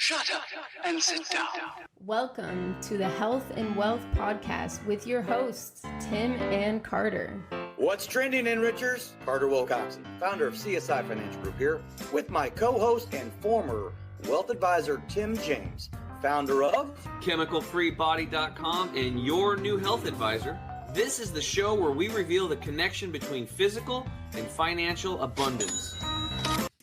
Shut up and sit down. Welcome to the Health and Wealth Podcast with your hosts, Tim and Carter. What's trending, enrichers? Carter Wilcoxon, founder of CSI Financial Group here, with my co-host and former wealth advisor, Tim James, founder of ChemicalFreeBody.com and your new health advisor. This is the show where we reveal the connection between physical and financial abundance.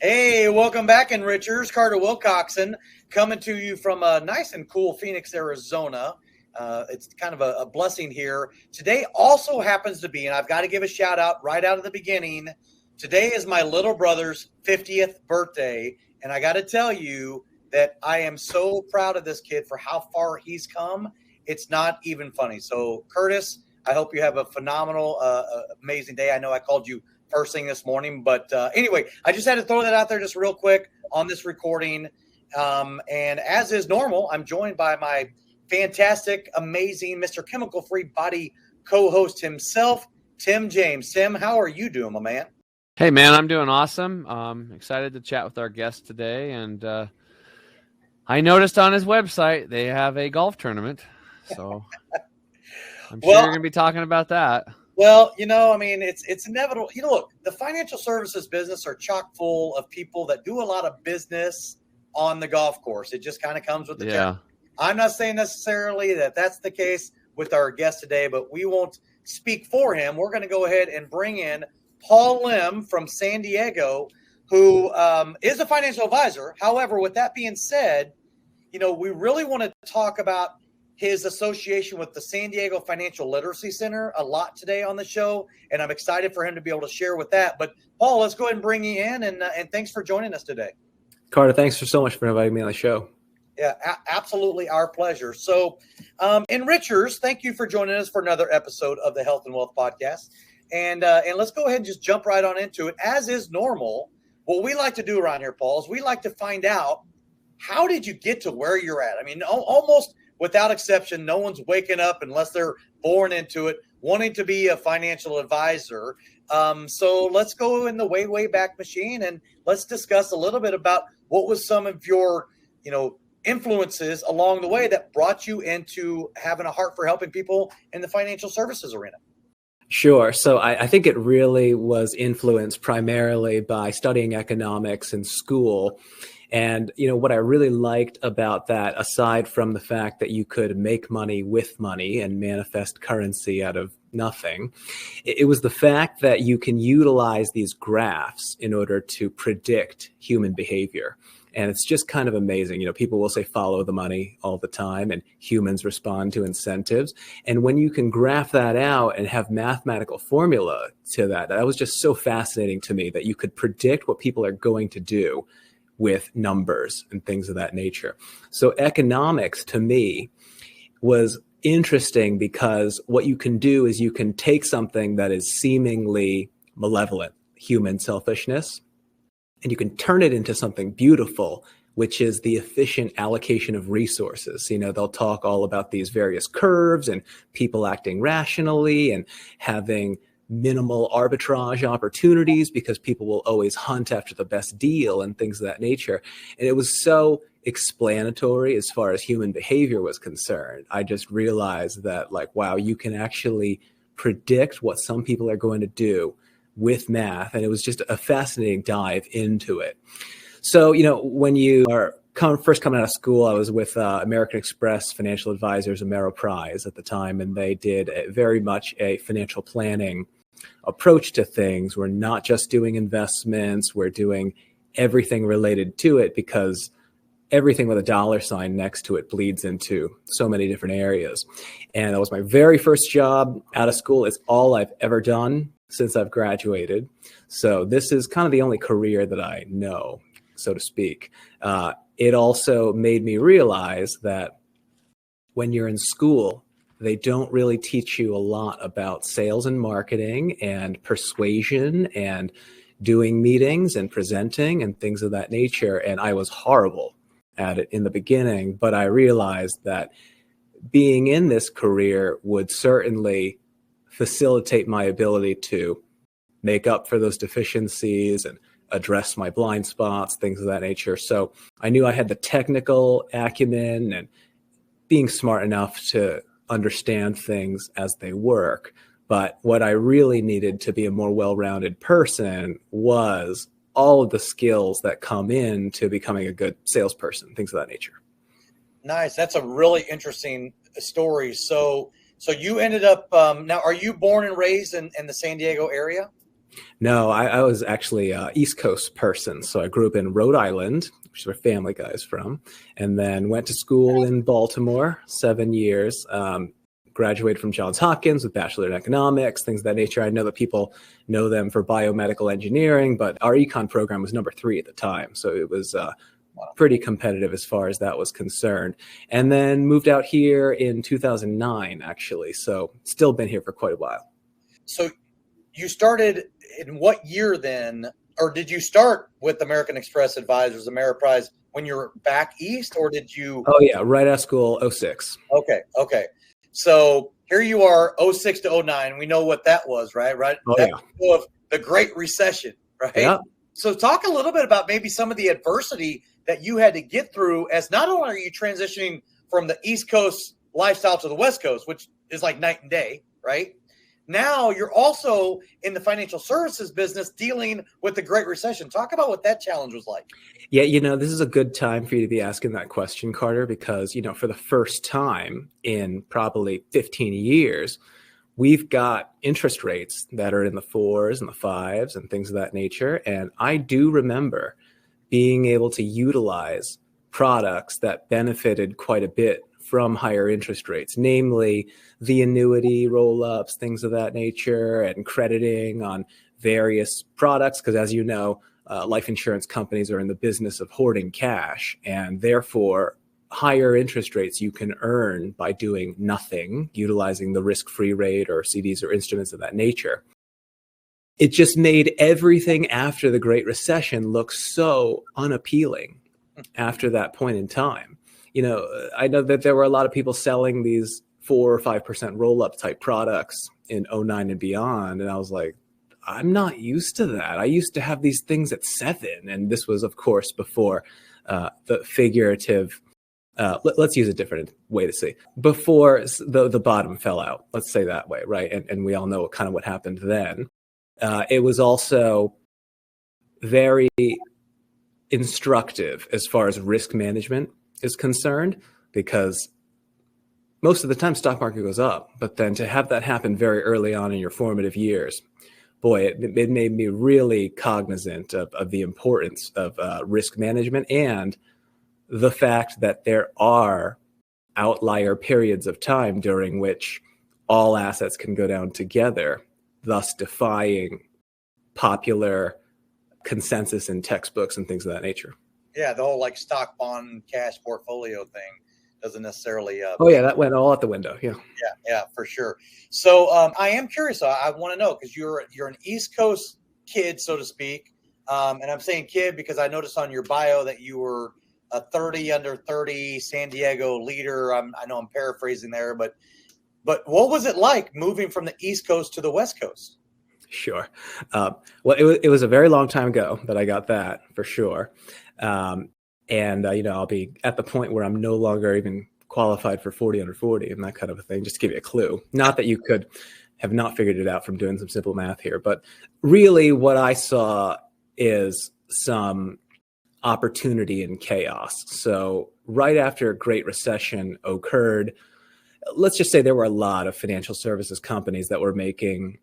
Hey, welcome back, enrichers. Carter Wilcoxon coming to you from a nice and cool Phoenix, Arizona. It's kind of a blessing here. Today also happens to be, and I've got to give a shout out right out of the beginning, today is my little brother's 50th birthday, and I got to tell you that I am so proud of this kid for how far he's come. It's not even funny. So, Curtis, I hope you have a phenomenal, amazing day. I know I called you first thing this morning, but anyway, I just had to throw that out there just real quick on this recording. And as is normal, I'm joined by my fantastic, amazing Mr. Chemical Free Body co-host himself, Tim James. Tim, how are you doing, my man? Hey, man, I'm doing awesome. Excited to chat with our guest today. And I noticed on his website they have a golf tournament. So I'm sure you're going to be talking about that. Well, it's inevitable. Look, the financial services business are chock full of people that do a lot of business on the golf course. It just kind of comes with the job. I'm not saying necessarily that that's the case with our guest today, but we won't speak for him. We're going to go ahead and bring in Paul Lim from San Diego, who is a financial advisor. However, with that being said, we really want to talk about his association with the San Diego Financial Literacy Center a lot today on the show, and I'm excited for him to be able to share with that. But Paul, let's go ahead and bring you in, and thanks for joining us today. Carter, thanks so much for inviting me on the show. Yeah, absolutely our pleasure. So, enrichers, thank you for joining us for another episode of the Health and Wealth Podcast. And let's go ahead and just jump right on into it. As is normal, what we like to do around here, Paul, is we like to find out, how did you get to where you're at? I mean, almost without exception, no one's waking up unless they're born into it, wanting to be a financial advisor. So let's go in the way back machine and let's discuss a little bit about what was some of your, influences along the way that brought you into having a heart for helping people in the financial services arena. Sure. So I think it really was influenced primarily by studying economics in school. And, what I really liked about that, aside from the fact that you could make money with money and manifest currency out of nothing, it was the fact that you can utilize these graphs in order to predict human behavior. And it's just kind of amazing. People will say follow the money all the time, and humans respond to incentives. And when you can graph that out and have mathematical formula to that, that was just so fascinating to me, that you could predict what people are going to do with numbers and things of that nature. So economics to me was interesting because what you can do is you can take something that is seemingly malevolent, human selfishness, and you can turn it into something beautiful, which is the efficient allocation of resources. They'll talk all about these various curves and people acting rationally and having minimal arbitrage opportunities because people will always hunt after the best deal and things of that nature. And it was so explanatory as far as human behavior was concerned. I just realized that, wow, you can actually predict what some people are going to do with math. And it was just a fascinating dive into it. So, when you are first coming out of school, I was with American Express Financial Advisors Ameriprise at the time, and they did very much a financial planning approach to things. We're not just doing investments, we're doing everything related to it, because everything with a dollar sign next to it bleeds into so many different areas. And that was my very first job out of school. It's all I've ever done since I've graduated. So this is kind of the only career that I know, so to speak. It also made me realize that when you're in school, they don't really teach you a lot about sales and marketing and persuasion and doing meetings and presenting and things of that nature. And I was horrible at it in the beginning, but I realized that being in this career would certainly facilitate my ability to make up for those deficiencies and address my blind spots, things of that nature. So I knew I had the technical acumen and being smart enough to understand things as they work. But what I really needed to be a more well-rounded person was all of the skills that come into becoming a good salesperson, things of that nature. Nice. That's a really interesting story. So you ended up, now, are you born and raised in the San Diego area? No, I was actually an East Coast person. So I grew up in Rhode Island, which is where Family Guy is from, and then went to school in Baltimore, 7 years. Graduated from Johns Hopkins with Bachelor in Economics, things of that nature. I know that people know them for biomedical engineering, but our econ program was number 3 at the time. So it was pretty competitive as far as that was concerned. And then moved out here in 2009, actually. So still been here for quite a while. So you started in what year then? Or did you start with American Express Advisors, Ameriprise, when you were back east, or did you? Oh, yeah, right out of school, 06. Okay. So here you are, 06 to 09. We know what that was, right? Oh, That yeah. was the Great Recession, right? Yeah. So talk a little bit about maybe some of the adversity that you had to get through, as not only are you transitioning from the East Coast lifestyle to the West Coast, which is like night and day, right? Now you're also in the financial services business dealing with the Great Recession. Talk about what that challenge was like. Yeah, this is a good time for you to be asking that question, Carter, because, for the first time in probably 15 years, we've got interest rates that are in the 4s and the 5s and things of that nature. And I do remember being able to utilize products that benefited quite a bit from higher interest rates, namely the annuity roll-ups, things of that nature, and crediting on various products. Because as you know, life insurance companies are in the business of hoarding cash, and therefore higher interest rates you can earn by doing nothing, utilizing the risk-free rate or CDs or instruments of that nature. It just made everything after the Great Recession look so unappealing after that point in time. I know that there were a lot of people selling these 4 or 5% roll-up type products in 09 and beyond. And I was like, I'm not used to that. I used to have these things at 7. And this was, of course, before the figurative, let's use a different way to say, before the bottom fell out, let's say that way, right? And we all know kind of what happened then. It was also very instructive as far as risk management is concerned, because most of the time stock market goes up, but then to have that happen very early on in your formative years, boy, it made me really cognizant of the importance of risk management and the fact that there are outlier periods of time during which all assets can go down together, thus defying popular consensus in textbooks and things of that nature. Yeah, the whole like stock, bond, cash portfolio thing doesn't necessarily. Oh yeah, that went all out the window. Yeah, for sure. So I am curious. I want to know, because you're an East Coast kid, so to speak, and I'm saying kid because I noticed on your bio that you were a 30 under 30 San Diego leader. I know I'm paraphrasing there, but what was it like moving from the East Coast to the West Coast? Sure. Well, it was a very long time ago that I got that, for sure. And I'll be at the point where I'm no longer even qualified for 40 under 40 and that kind of a thing, just to give you a clue. Not that you could have not figured it out from doing some simple math here, but really what I saw is some opportunity in chaos. So right after Great Recession occurred, let's just say there were a lot of financial services companies that were making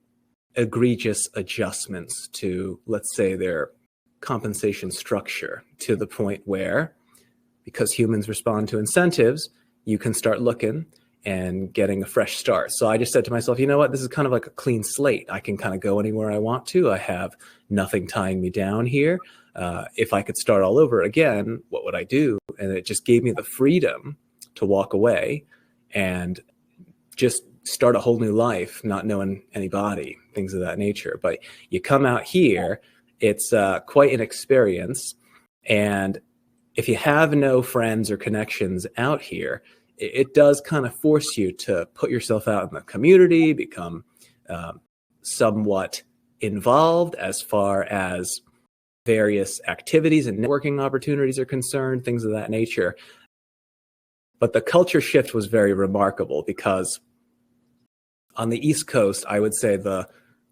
egregious adjustments to, let's say, their compensation structure, to the point where, because humans respond to incentives, you can start looking and getting a fresh start. So I just said to myself, you know what, this is kind of like a clean slate. I can kind of go anywhere I want to. I have nothing tying me down here. If I could start all over again, what would I do? And it just gave me the freedom to walk away and just start a whole new life, not knowing anybody, things of that nature. But you come out here, it's quite an experience. And if you have no friends or connections out here, it does kind of force you to put yourself out in the community, become somewhat involved as far as various activities and networking opportunities are concerned, things of that nature. But the culture shift was very remarkable because on the East Coast, I would say the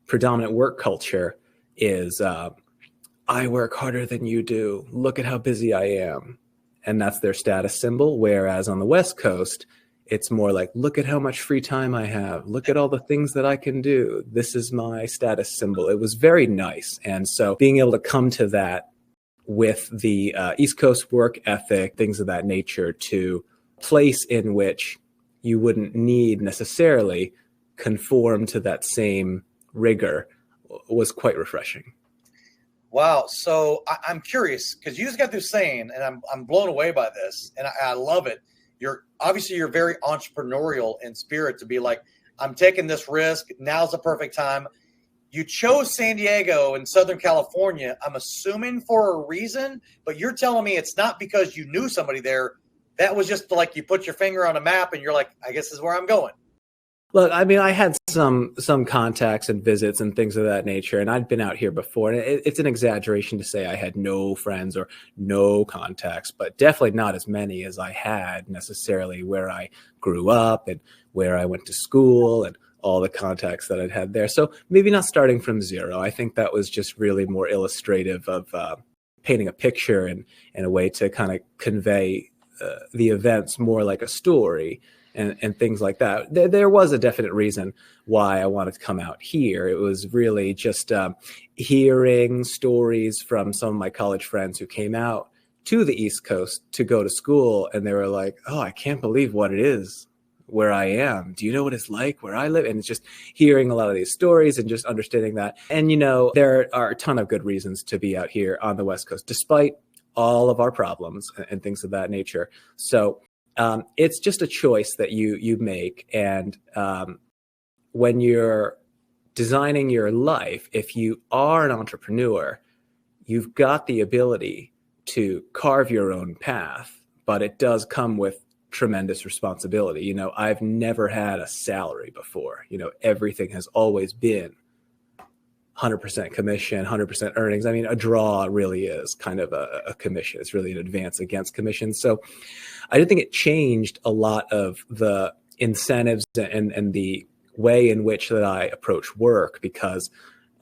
predominant work culture is I work harder than you do. Look at how busy I am. And that's their status symbol. Whereas on the West Coast, it's more like, look at how much free time I have. Look at all the things that I can do. This is my status symbol. It was very nice. And so being able to come to that with the East Coast work ethic, things of that nature, to a place in which you wouldn't need necessarily conform to that same rigor was quite refreshing. Wow. So I'm curious because you just got through saying, and I'm blown away by this, and I love it. You're very entrepreneurial in spirit to be like, I'm taking this risk. Now's the perfect time. You chose San Diego in Southern California, I'm assuming for a reason, but you're telling me it's not because you knew somebody there. That was just like you put your finger on a map and you're like, I guess this is where I'm going. Look, I mean, I had some contacts and visits and things of that nature, and I'd been out here before. And it's an exaggeration to say I had no friends or no contacts, but definitely not as many as I had necessarily where I grew up and where I went to school and all the contacts that I'd had there. So maybe not starting from zero. I think that was just really more illustrative of painting a picture and a way to kind of convey the events more like a story. And things like that. There was a definite reason why I wanted to come out here. It was really just hearing stories from some of my college friends who came out to the East Coast to go to school. And they were like, oh, I can't believe what it is where I am. Do you know what it's like where I live? And it's just hearing a lot of these stories and just understanding that. And, there are a ton of good reasons to be out here on the West Coast, despite all of our problems and things of that nature. So it's just a choice that you make. And when you're designing your life, if you are an entrepreneur, you've got the ability to carve your own path, but it does come with tremendous responsibility. I've never had a salary before. Everything has always been 100% commission, 100% earnings. I mean, a draw really is kind of a commission. It's really an advance against commission. So I didn't think it changed a lot of the incentives and the way in which that I approach work, because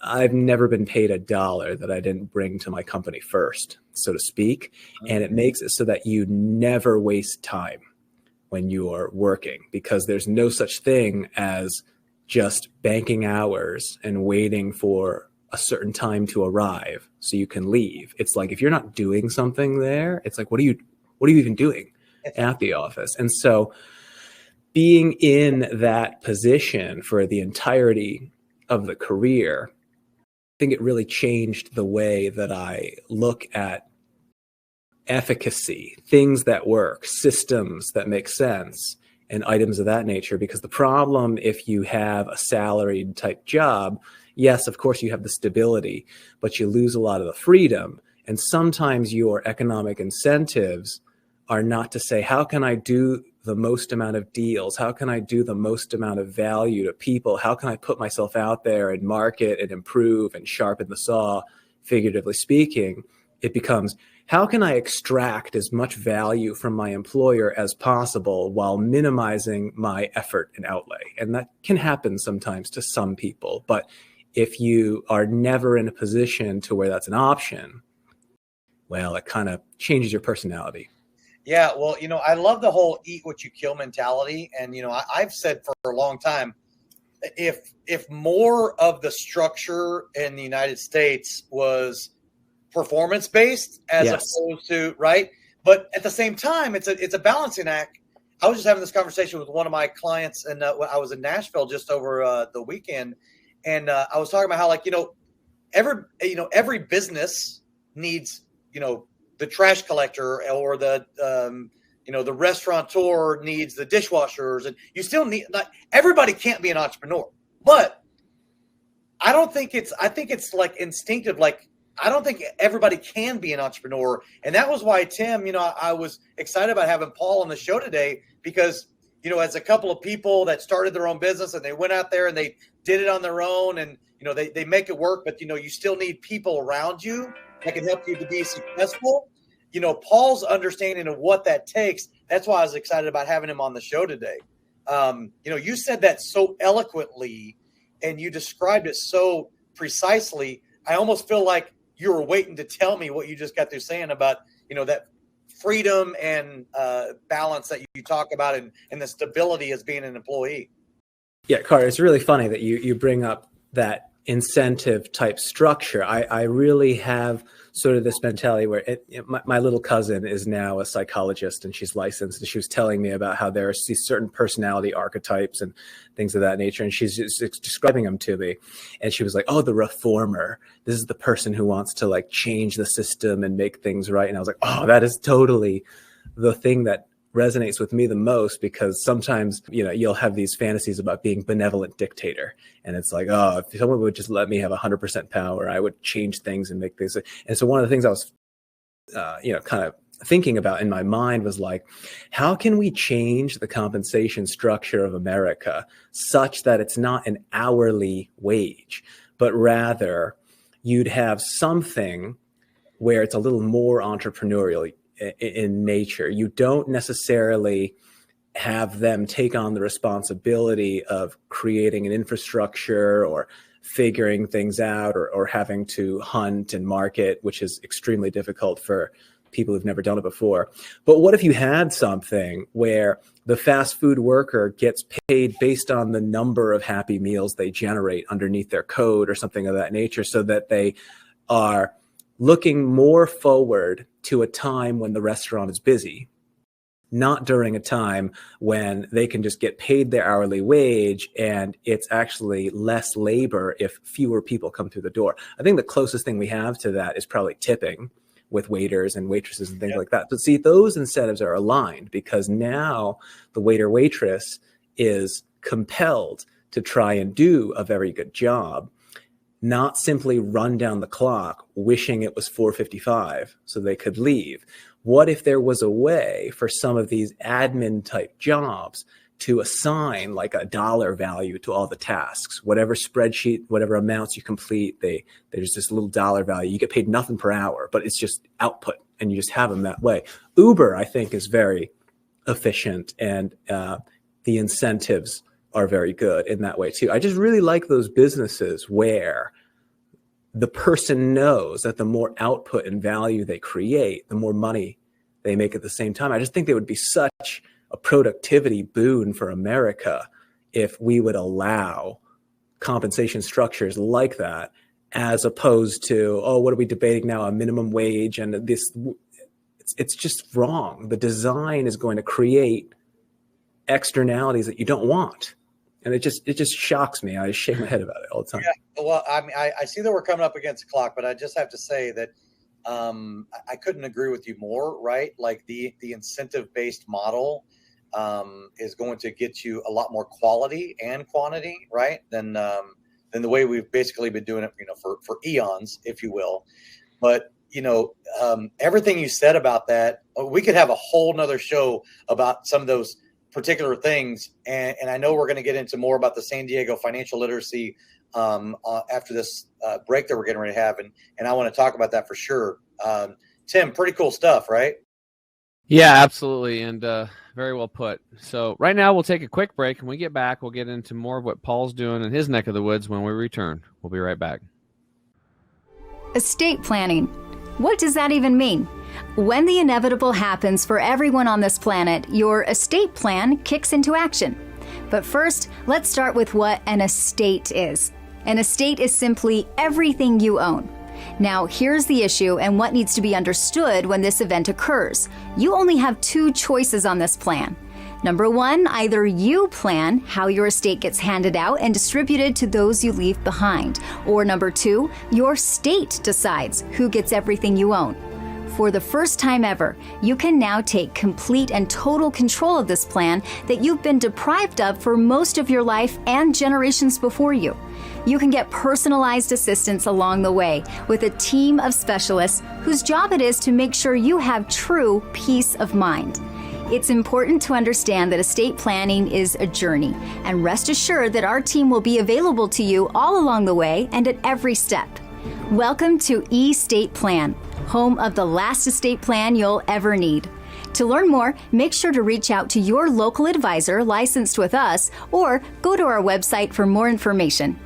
I've never been paid $1 that I didn't bring to my company first, so to speak. And it makes it so that you never waste time when you are working, because there's no such thing as just banking hours and waiting for a certain time to arrive so you can leave. It's like, if you're not doing something there, it's like, what are you even doing at the office? And so being in that position for the entirety of the career, I think it really changed the way that I look at efficacy, things that work, systems that make sense, and items of that nature. Because the problem, if you have a salaried type job, yes, of course you have the stability, but you lose a lot of the freedom. And sometimes your economic incentives are not to say, how can I do the most amount of deals? How can I do the most amount of value to people? How can I put myself out there and market and improve and sharpen the saw, figuratively speaking? It becomes, how can I extract as much value from my employer as possible while minimizing my effort and outlay? And that can happen sometimes to some people. But if you are never in a position to where that's an option, well, it kind of changes your personality. Yeah, well, I love the whole eat what you kill mentality. And, I've said for a long time, if more of the structure in the United States was performance-based as opposed to, right? But at the same time, it's a balancing act. I was just having this conversation with one of my clients, and I was in Nashville just over the weekend. And I was talking about how, like, every business needs, the trash collector, or the restaurateur needs the dishwashers, and you still need, like, everybody can't be an entrepreneur. But I think it's like instinctive. Like, I don't think everybody can be an entrepreneur. And that was why, Tim, I was excited about having Paul on the show today, because, as a couple of people that started their own business and they went out there and they did it on their own, and, they make it work, but, you still need people around you that can help you to be successful. Paul's understanding of what that takes. That's why I was excited about having him on the show today. You said that so eloquently and you described it so precisely. I almost feel like you were waiting to tell me what you just got through saying about, that freedom and balance that you talk about and the stability as being an employee. Yeah, Carter, it's really funny that you bring up that incentive type structure. I really have sort of this mentality where my little cousin is now a psychologist and she's licensed, and she was telling me about how there are these certain personality archetypes and things of that nature, and she's just describing them to me, and she was like, oh, the reformer, this is the person who wants to like change the system and make things right. And I was like, oh, that is totally the thing that resonates with me the most, because sometimes you'll have these fantasies about being benevolent dictator, and it's like, oh, if someone would just let me have 100% power, I would change things and make things. And so one of the things I was kind of thinking about in my mind was like, how can we change the compensation structure of America such that it's not an hourly wage, but rather you'd have something where it's a little more entrepreneurial in nature. You don't necessarily have them take on the responsibility of creating an infrastructure or figuring things out or having to hunt and market, which is extremely difficult for people who've never done it before. But what if you had something where the fast food worker gets paid based on the number of happy meals they generate underneath their code or something of that nature, so that they are looking more forward to a time when the restaurant is busy, not during a time when they can just get paid their hourly wage and it's actually less labor if fewer people come through the door. I think the closest thing we have to that is probably tipping with waiters and waitresses and things like that. But see, those incentives are aligned because now the waiter waitress is compelled to try and do a very good job, not simply run down the clock wishing it was 4:55 so they could leave. What if there was a way for some of these admin type jobs to assign like a dollar value to all the tasks? Whatever spreadsheet, whatever amounts you complete, there's this little dollar value. You get paid nothing per hour, but it's just output, and you just have them that way. Uber, I think, is very efficient, and the incentives are very good in that way too. I just really like those businesses where the person knows that the more output and value they create, the more money they make at the same time. I just think they would be such a productivity boon for America if we would allow compensation structures like that, as opposed to, oh, what are we debating now? A minimum wage and this. It's just wrong. The design is going to create externalities that you don't want. And it just shocks me. I shake my head about it all the time. Yeah, well, I mean, I see that we're coming up against the clock, but I just have to say that I couldn't agree with you more, right? Like the incentive-based model is going to get you a lot more quality and quantity, right? Than the way we've basically been doing it, for eons, if you will. But everything you said about that, we could have a whole nother show about some of those particular things, and I know we're going to get into more about the San Diego financial literacy after this break that we're getting ready to have, and I want to talk about that for sure. Tim, pretty cool stuff, right? Yeah, absolutely, and very well put. So right now we'll take a quick break, and when we get back, we'll get into more of what Paul's doing in his neck of the woods when we return. We'll be right back. Estate planning. What does that even mean? When the inevitable happens for everyone on this planet, your estate plan kicks into action. But first, let's start with what an estate is. An estate is simply everything you own. Now, here's the issue and what needs to be understood when this event occurs. You only have two choices on this plan. Number one, either you plan how your estate gets handed out and distributed to those you leave behind. Or number two, your state decides who gets everything you own. For the first time ever, you can now take complete and total control of this plan that you've been deprived of for most of your life and generations before you. You can get personalized assistance along the way with a team of specialists whose job it is to make sure you have true peace of mind. It's important to understand that estate planning is a journey, and rest assured that our team will be available to you all along the way and at every step. Welcome to eState Plan, home of the last estate plan you'll ever need. To learn more, make sure to reach out to your local advisor licensed with us or go to our website for more information.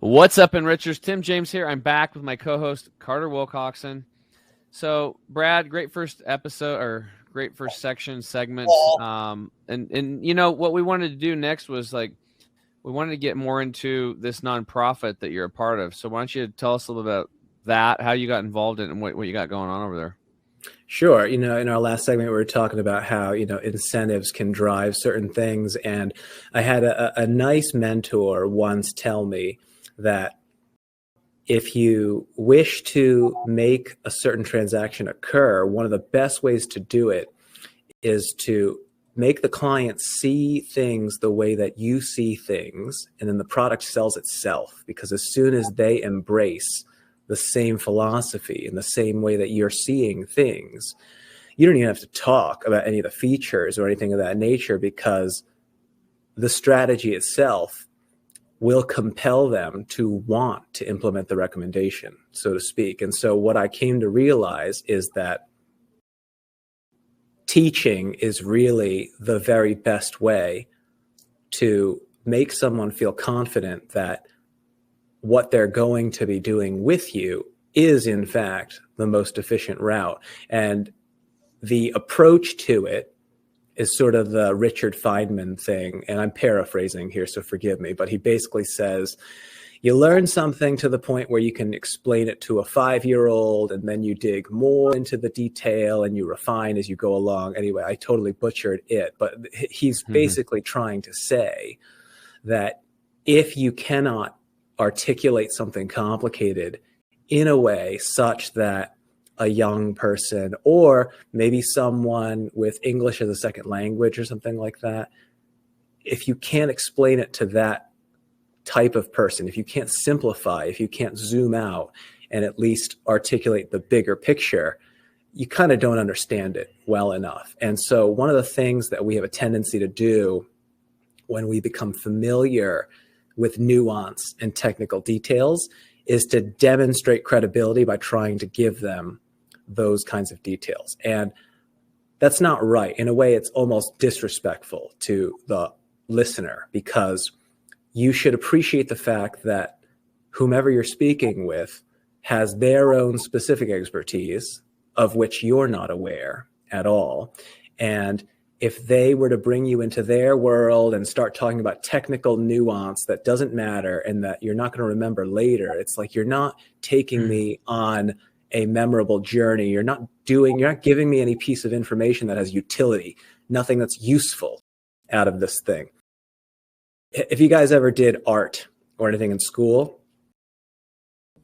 What's up, Enrichers? Tim James here. I'm back with my co-host, Carter Wilcoxon. So, Brad, great first episode, or great first segment. And you know, what we wanted to do next was we wanted to get more into this nonprofit that you're a part of. So why don't you tell us a little about that, how you got involved in it, and what you got going on over there? Sure. You know, in our last segment, we were talking about how, incentives can drive certain things. And I had a nice mentor once tell me that if you wish to make a certain transaction occur, one of the best ways to do it is to make the client see things the way that you see things, and then the product sells itself. Because as soon as they embrace the same philosophy in the same way that you're seeing things, you don't even have to talk about any of the features or anything of that nature, because the strategy itself will compel them to want to implement the recommendation, so to speak. And so what I came to realize is that teaching is really the very best way to make someone feel confident that what they're going to be doing with you is, in fact, the most efficient route. And the approach to it is sort of the Richard Feynman thing. And I'm paraphrasing here, so forgive me, but he basically says, you learn something to the point where you can explain it to a 5-year-old, and then you dig more into the detail and you refine as you go along. Anyway, I totally butchered it, but he's basically trying to say that if you cannot articulate something complicated in a way such that a young person, or maybe someone with English as a second language or something like that, if you can't explain it to that type of person, if you can't simplify, if you can't zoom out and at least articulate the bigger picture, you kind of don't understand it well enough. And so one of the things that we have a tendency to do when we become familiar with nuance and technical details is to demonstrate credibility by trying to give them those kinds of details. And that's not right. In a way, it's almost disrespectful to the listener, because you should appreciate the fact that whomever you're speaking with has their own specific expertise of which you're not aware at all. And if they were to bring you into their world and start talking about technical nuance that doesn't matter and that you're not going to remember later, it's like you're not taking me on a memorable journey. You're not giving me any piece of information that has utility, nothing that's useful out of this thing. If you guys ever did art or anything in school,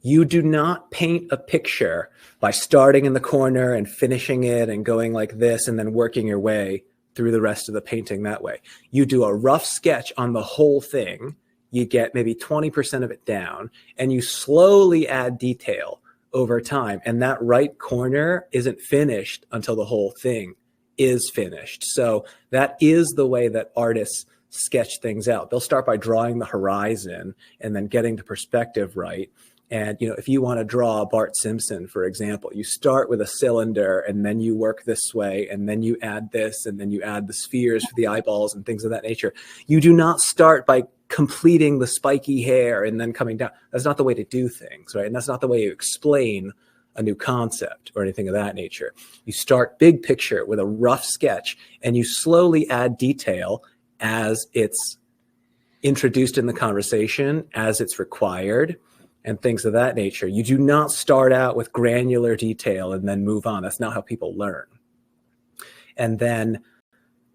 you do not paint a picture by starting in the corner and finishing it and going like this and then working your way through the rest of the painting that way. You do a rough sketch on the whole thing. You get maybe 20% of it down, and you slowly add detail over time. And that right corner isn't finished until the whole thing is finished. So that is the way that artists sketch things out. They'll start by drawing the horizon and then getting the perspective right. And, if you want to draw Bart Simpson, for example, you start with a cylinder and then you work this way and then you add this and then you add the spheres for the eyeballs and things of that nature. You do not start by completing the spiky hair and then coming down. That's not the way to do things, right? And that's not the way you explain a new concept or anything of that nature. You start big picture with a rough sketch and you slowly add detail as it's introduced in the conversation, as it's required, and things of that nature. You do not start out with granular detail and then move on. That's not how people learn. And then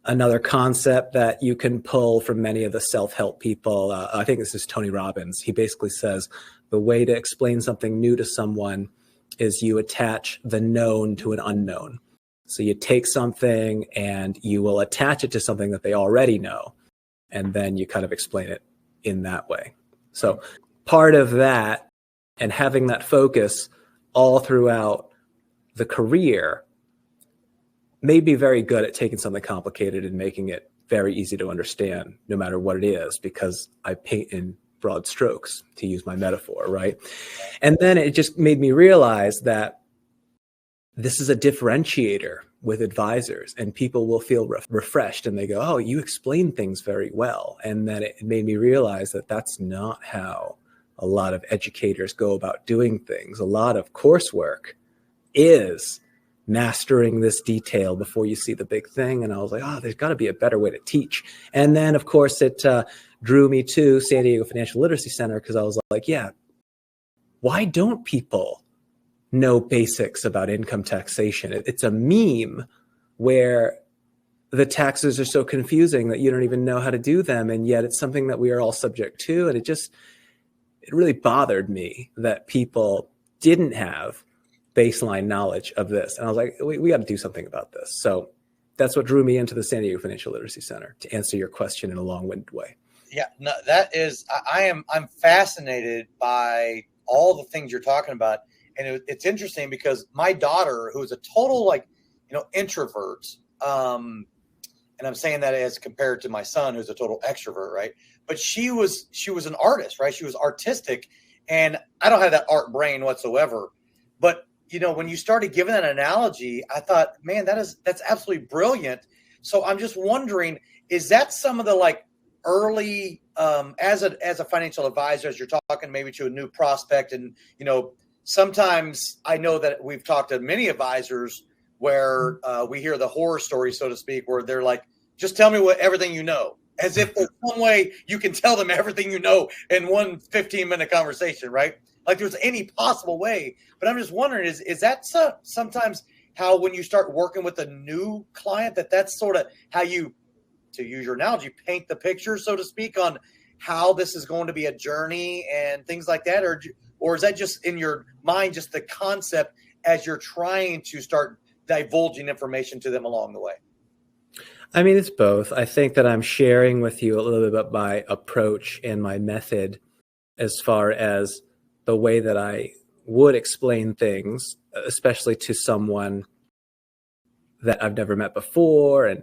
another concept that you can pull from many of the self-help people, I think this is Tony Robbins. He basically says the way to explain something new to someone is you attach the known to an unknown. So you take something and you will attach it to something that they already know, and then you kind of explain it in that way. So part of that, and having that focus all throughout the career, made me very good at taking something complicated and making it very easy to understand, no matter what it is, because I paint in broad strokes, to use my metaphor, right? And then it just made me realize that this is a differentiator with advisors, and people will feel refreshed and they go, oh, you explain things very well. And then it made me realize that that's not how a lot of educators go about doing things. A lot of coursework is mastering this detail before you see the big thing. And I was like, oh, there's got to be a better way to teach. And then, of course, it drew me to San Diego Financial Literacy Center, because I was like, yeah, why don't people know basics about income taxation? It's a meme where the taxes are so confusing that you don't even know how to do them. And yet it's something that we are all subject to. And it really bothered me that people didn't have baseline knowledge of this. And I was like, we got to do something about this. So that's what drew me into the San Diego Financial Literacy Center, to answer your question in a long-winded way. Yeah, no, that is, I'm fascinated by all the things you're talking about. And it's interesting because my daughter, who's a total introvert, and I'm saying that as compared to my son, who's a total extrovert, right? But she was an artist, right? She was artistic, and I don't have that art brain whatsoever. But when you started giving that analogy, I thought, man, that's absolutely brilliant. So I'm just wondering, is that some of the early, as a financial advisor, as you're talking maybe to a new prospect, and sometimes I know that we've talked to many advisors where we hear the horror story, so to speak, where they're like, just tell me everything you know, as if there's some way you can tell them everything you know in one 15-minute conversation, right? Like there's any possible way. But I'm just wondering, is that sometimes how, when you start working with a new client, that's sort of how you, to use your analogy, paint the picture, so to speak, on how this is going to be a journey and things like that? Or is that just in your mind, just the concept as you're trying to start divulging information to them along the way? I mean, it's both. I think that I'm sharing with you a little bit about my approach and my method as far as the way that I would explain things, especially to someone that I've never met before. And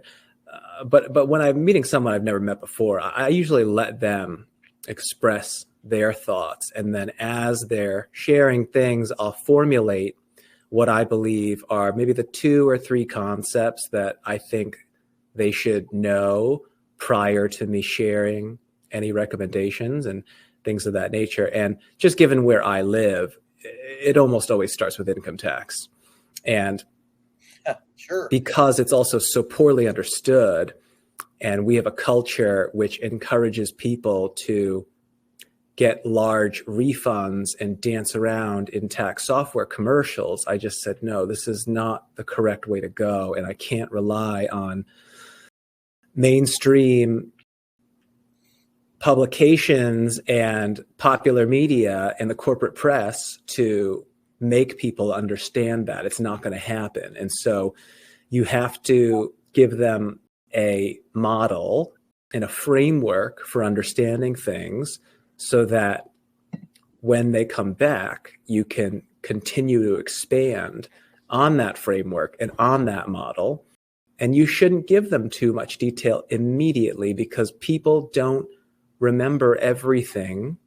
but when I'm meeting someone I've never met before, I usually let them express their thoughts. And then as they're sharing things, I'll formulate what I believe are maybe the 2 or 3 concepts that I think they should know prior to me sharing any recommendations and things of that nature. And just given where I live, it almost always starts with income tax. And sure, because it's also so poorly understood, and we have a culture which encourages people to get large refunds and dance around in tax software commercials, I just said, no, this is not the correct way to go. And I can't rely on mainstream publications and popular media and the corporate press to make people understand that. It's not going to happen. And so you have to give them a model and a framework for understanding things, so that when they come back, you can continue to expand on that framework and on that model. And you shouldn't give them too much detail immediately, because people don't remember everything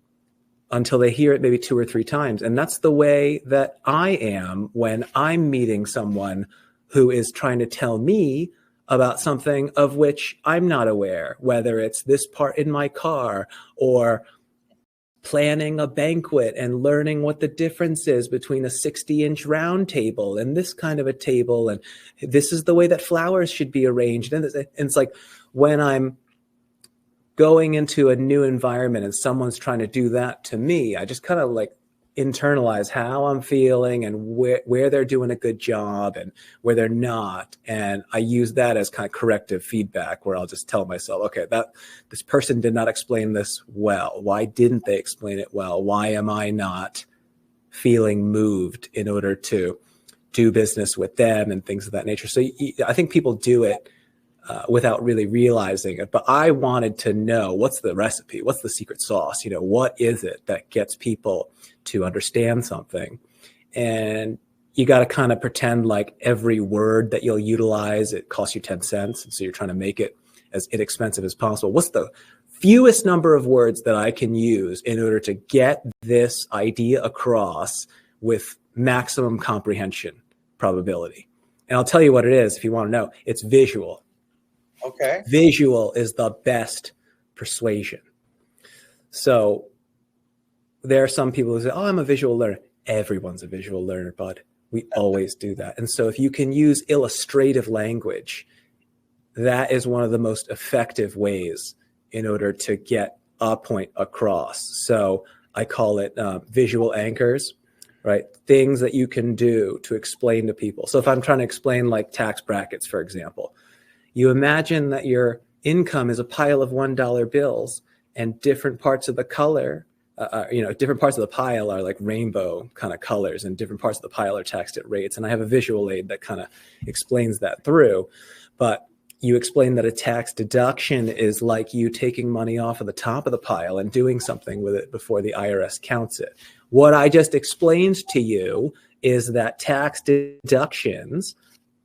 until they hear it maybe 2 or 3 times. And that's the way that I am when I'm meeting someone who is trying to tell me about something of which I'm not aware, whether it's this part in my car or planning a banquet and learning what the difference is between a 60-inch round table and this kind of a table. And this is the way that flowers should be arranged. And it's like, when I'm going into a new environment and someone's trying to do that to me, I just kind of internalize how I'm feeling and where they're doing a good job and where they're not. And I use that as kind of corrective feedback, where I'll just tell myself, okay, that this person did not explain this well. Why didn't they explain it well? Why am I not feeling moved in order to do business with them and things of that nature? So I think people do it without really realizing it. But I wanted to know, what's the recipe? What's the secret sauce? What is it that gets people to understand something? And you got to kind of pretend like every word that you'll utilize, it costs you 10 cents. And so you're trying to make it as inexpensive as possible. What's the fewest number of words that I can use in order to get this idea across with maximum comprehension probability? And I'll tell you what it is if you want to know. It's visual. Okay. Visual is the best persuasion. So there are some people who say, oh, I'm a visual learner. Everyone's a visual learner, bud. We always do that. And so if you can use illustrative language, that is one of the most effective ways in order to get a point across. So I call it visual anchors, right? Things that you can do to explain to people. So if I'm trying to explain like tax brackets, for example, you imagine that your income is a pile of $1 bills and different parts of the color, different parts of the pile are like rainbow kind of colors and different parts of the pile are taxed at rates. And I have a visual aid that kind of explains that through. But you explain that a tax deduction is like you taking money off of the top of the pile and doing something with it before the IRS counts it. What I just explained to you is that tax deductions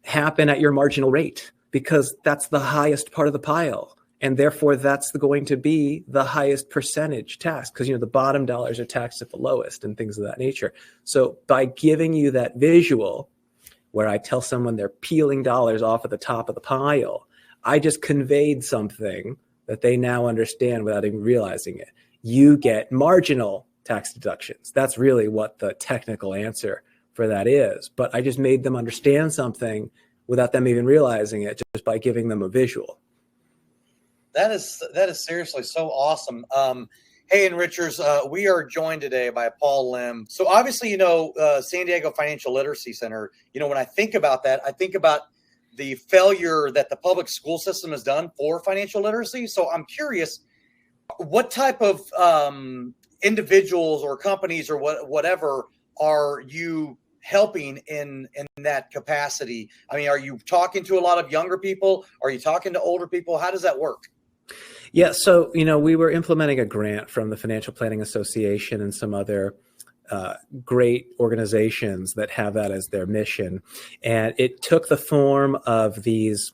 happen at your marginal rate because that's the highest part of the pile. And therefore, that's going to be the highest percentage tax because, the bottom dollars are taxed at the lowest and things of that nature. So by giving you that visual where I tell someone they're peeling dollars off of the top of the pile, I just conveyed something that they now understand without even realizing it. You get marginal tax deductions. That's really what the technical answer for that is. But I just made them understand something without them even realizing it just by giving them a visual. That is seriously so awesome. Hey, Enrichers, we are joined today by Paul Lim. So obviously, San Diego Financial Literacy Center, when I think about that, I think about the failure that the public school system has done for financial literacy. So I'm curious, what type of individuals or companies or whatever are you helping in that capacity? I mean, are you talking to a lot of younger people? Are you talking to older people? How does that work? Yeah, so, we were implementing a grant from the Financial Planning Association and some other great organizations that have that as their mission. And it took the form of these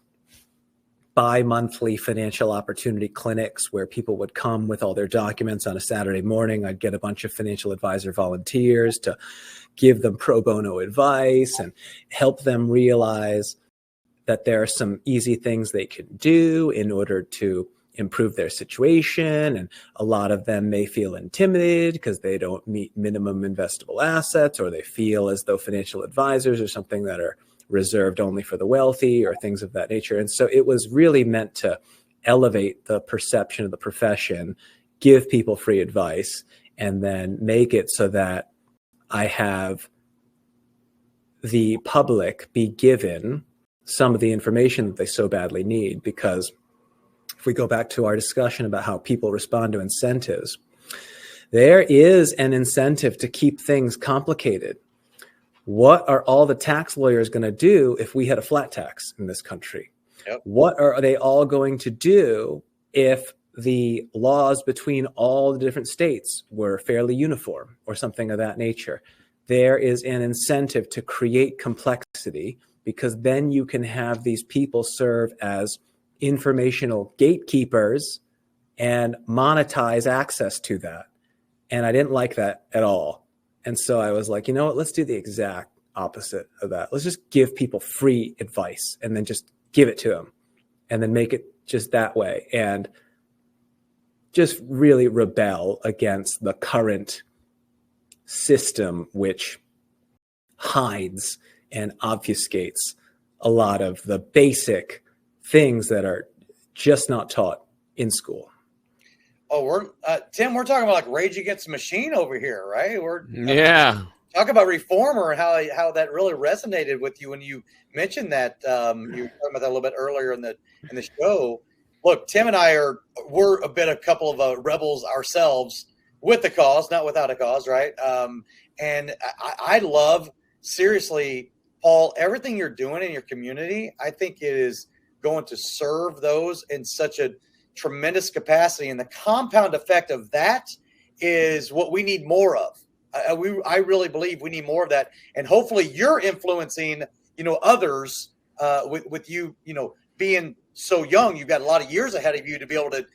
bi-monthly financial opportunity clinics where people would come with all their documents on a Saturday morning. I'd get a bunch of financial advisor volunteers to give them pro bono advice and help them realize that there are some easy things they can do in order to improve their situation. And a lot of them may feel intimidated because they don't meet minimum investable assets, or they feel as though financial advisors are something that are reserved only for the wealthy or things of that nature. And so it was really meant to elevate the perception of the profession, give people free advice, and then make it so that I have the public be given some of the information that they so badly need. Because if we go back to our discussion about how people respond to incentives, there is an incentive to keep things complicated. What are all the tax lawyers going to do if we had a flat tax in this country? Yep. What are they all going to do if the laws between all the different states were fairly uniform or something of that nature? There is an incentive to create complexity, because then you can have these people serve as informational gatekeepers and monetize access to that. And I didn't like that at all. And so I was like, you know what, let's do the exact opposite of that. Let's just give people free advice and then just give it to them and then make it just that way. And just really rebel against the current system, which hides and obfuscates a lot of the basic things that are just not taught in school. Oh, Tim, we're talking about like Rage Against the Machine over here, right? Talk about reformer and how that really resonated with you when you mentioned that. You were talking about that a little bit earlier in the show. Look, Tim and I we're a couple of rebels ourselves, with the cause, not without a cause, right? And I love, seriously, Paul, everything you're doing in your community. I think it is going to serve those in such a tremendous capacity, and the compound effect of that is what we need more of. I really believe we need more of that. And hopefully you're influencing, others with you, being so young. You've got a lot of years ahead of you to be able to,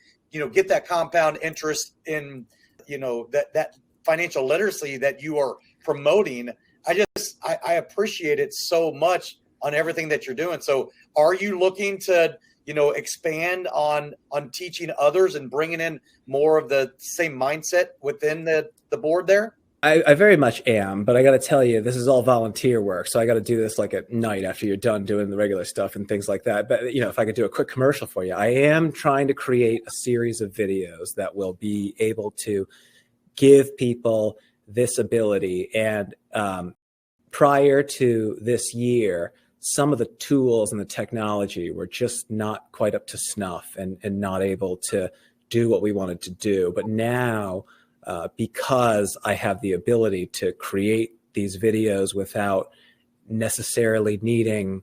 get that compound interest in, that financial literacy that you are promoting. I appreciate it so much on everything that you're doing. So are you looking to, expand on teaching others and bringing in more of the same mindset within the board there? I very much am, but I got to tell you, this is all volunteer work. So I got to do this like at night after you're done doing the regular stuff and things like that. But, if I could do a quick commercial for you, I am trying to create a series of videos that will be able to give people this ability. And prior to this year, some of the tools and the technology were just not quite up to snuff and not able to do what we wanted to do. But now, because I have the ability to create these videos without necessarily needing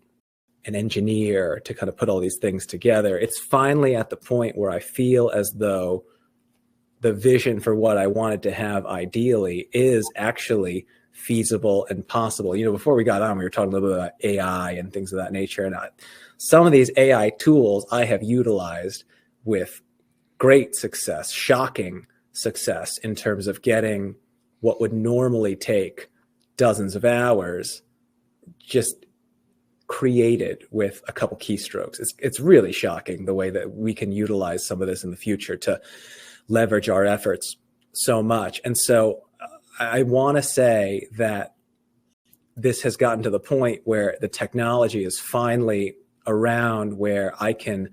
an engineer to kind of put all these things together, it's finally at the point where I feel as though the vision for what I wanted to have ideally is actually feasible and possible. Before we got on, we were talking a little bit about AI and things of that nature. And some of these AI tools I have utilized with great success, shocking success in terms of getting what would normally take dozens of hours just created with a couple keystrokes. It's really shocking the way that we can utilize some of this in the future to leverage our efforts so much. And so I want to say that this has gotten to the point where the technology is finally around where I can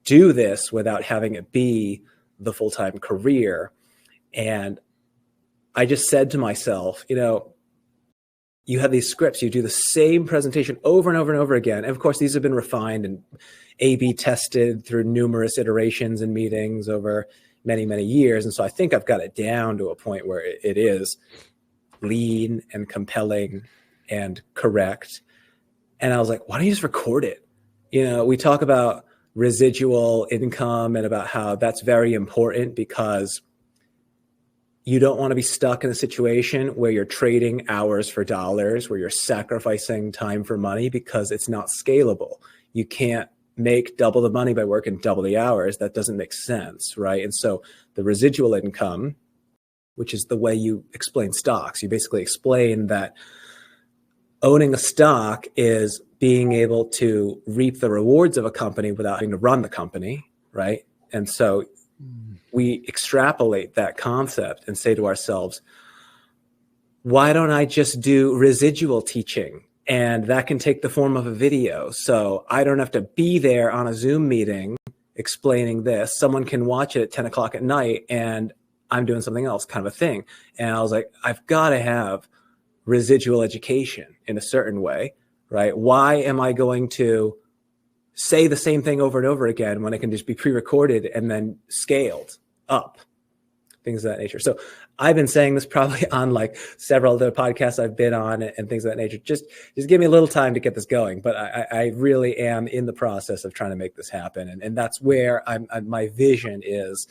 do this without having it be the full-time career. And I just said to myself, you have these scripts, you do the same presentation over and over and over again. And of course, these have been refined and A/B tested through numerous iterations and meetings over many, many years. And so I think I've got it down to a point where it is lean and compelling and correct. And I was like, why don't you just record it? We talk about residual income and about how that's very important because you don't want to be stuck in a situation where you're trading hours for dollars, where you're sacrificing time for money because it's not scalable. You can't make double the money by working double the hours. That doesn't make sense, right? And so the residual income, which is the way you explain stocks, you basically explain that owning a stock is being able to reap the rewards of a company without having to run the company, right? And so we extrapolate that concept and say to ourselves, why don't I just do residual teaching? And that can take the form of a video. So I don't have to be there on a Zoom meeting explaining this. Someone can watch it at 10 o'clock at night and I'm doing something else, kind of a thing. And I was like, I've got to have residual education in a certain way, right? Why am I going to say the same thing over and over again when it can just be pre-recorded and then scaled up, things of that nature? So I've been saying this probably on like several other podcasts I've been on and things of that nature. Just give me a little time to get this going. But I really am in the process of trying to make this happen. And that's where my vision is,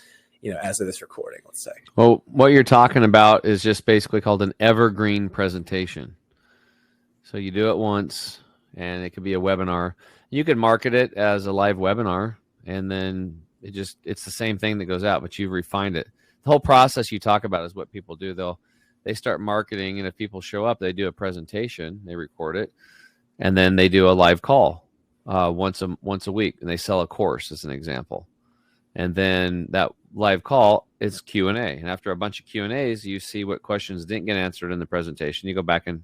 as of this recording, let's say. Well, what you're talking about is just basically called an evergreen presentation. So you do it once and it could be a webinar. You could market it as a live webinar and then it's the same thing that goes out, but you've refined it. The whole process you talk about is what people do. They start marketing, and if people show up, they do a presentation, they record it, and then they do a live call once a week, and they sell a course as an example. And then that live call is Q&A. And after a bunch of Q&As, you see what questions didn't get answered in the presentation. You go back and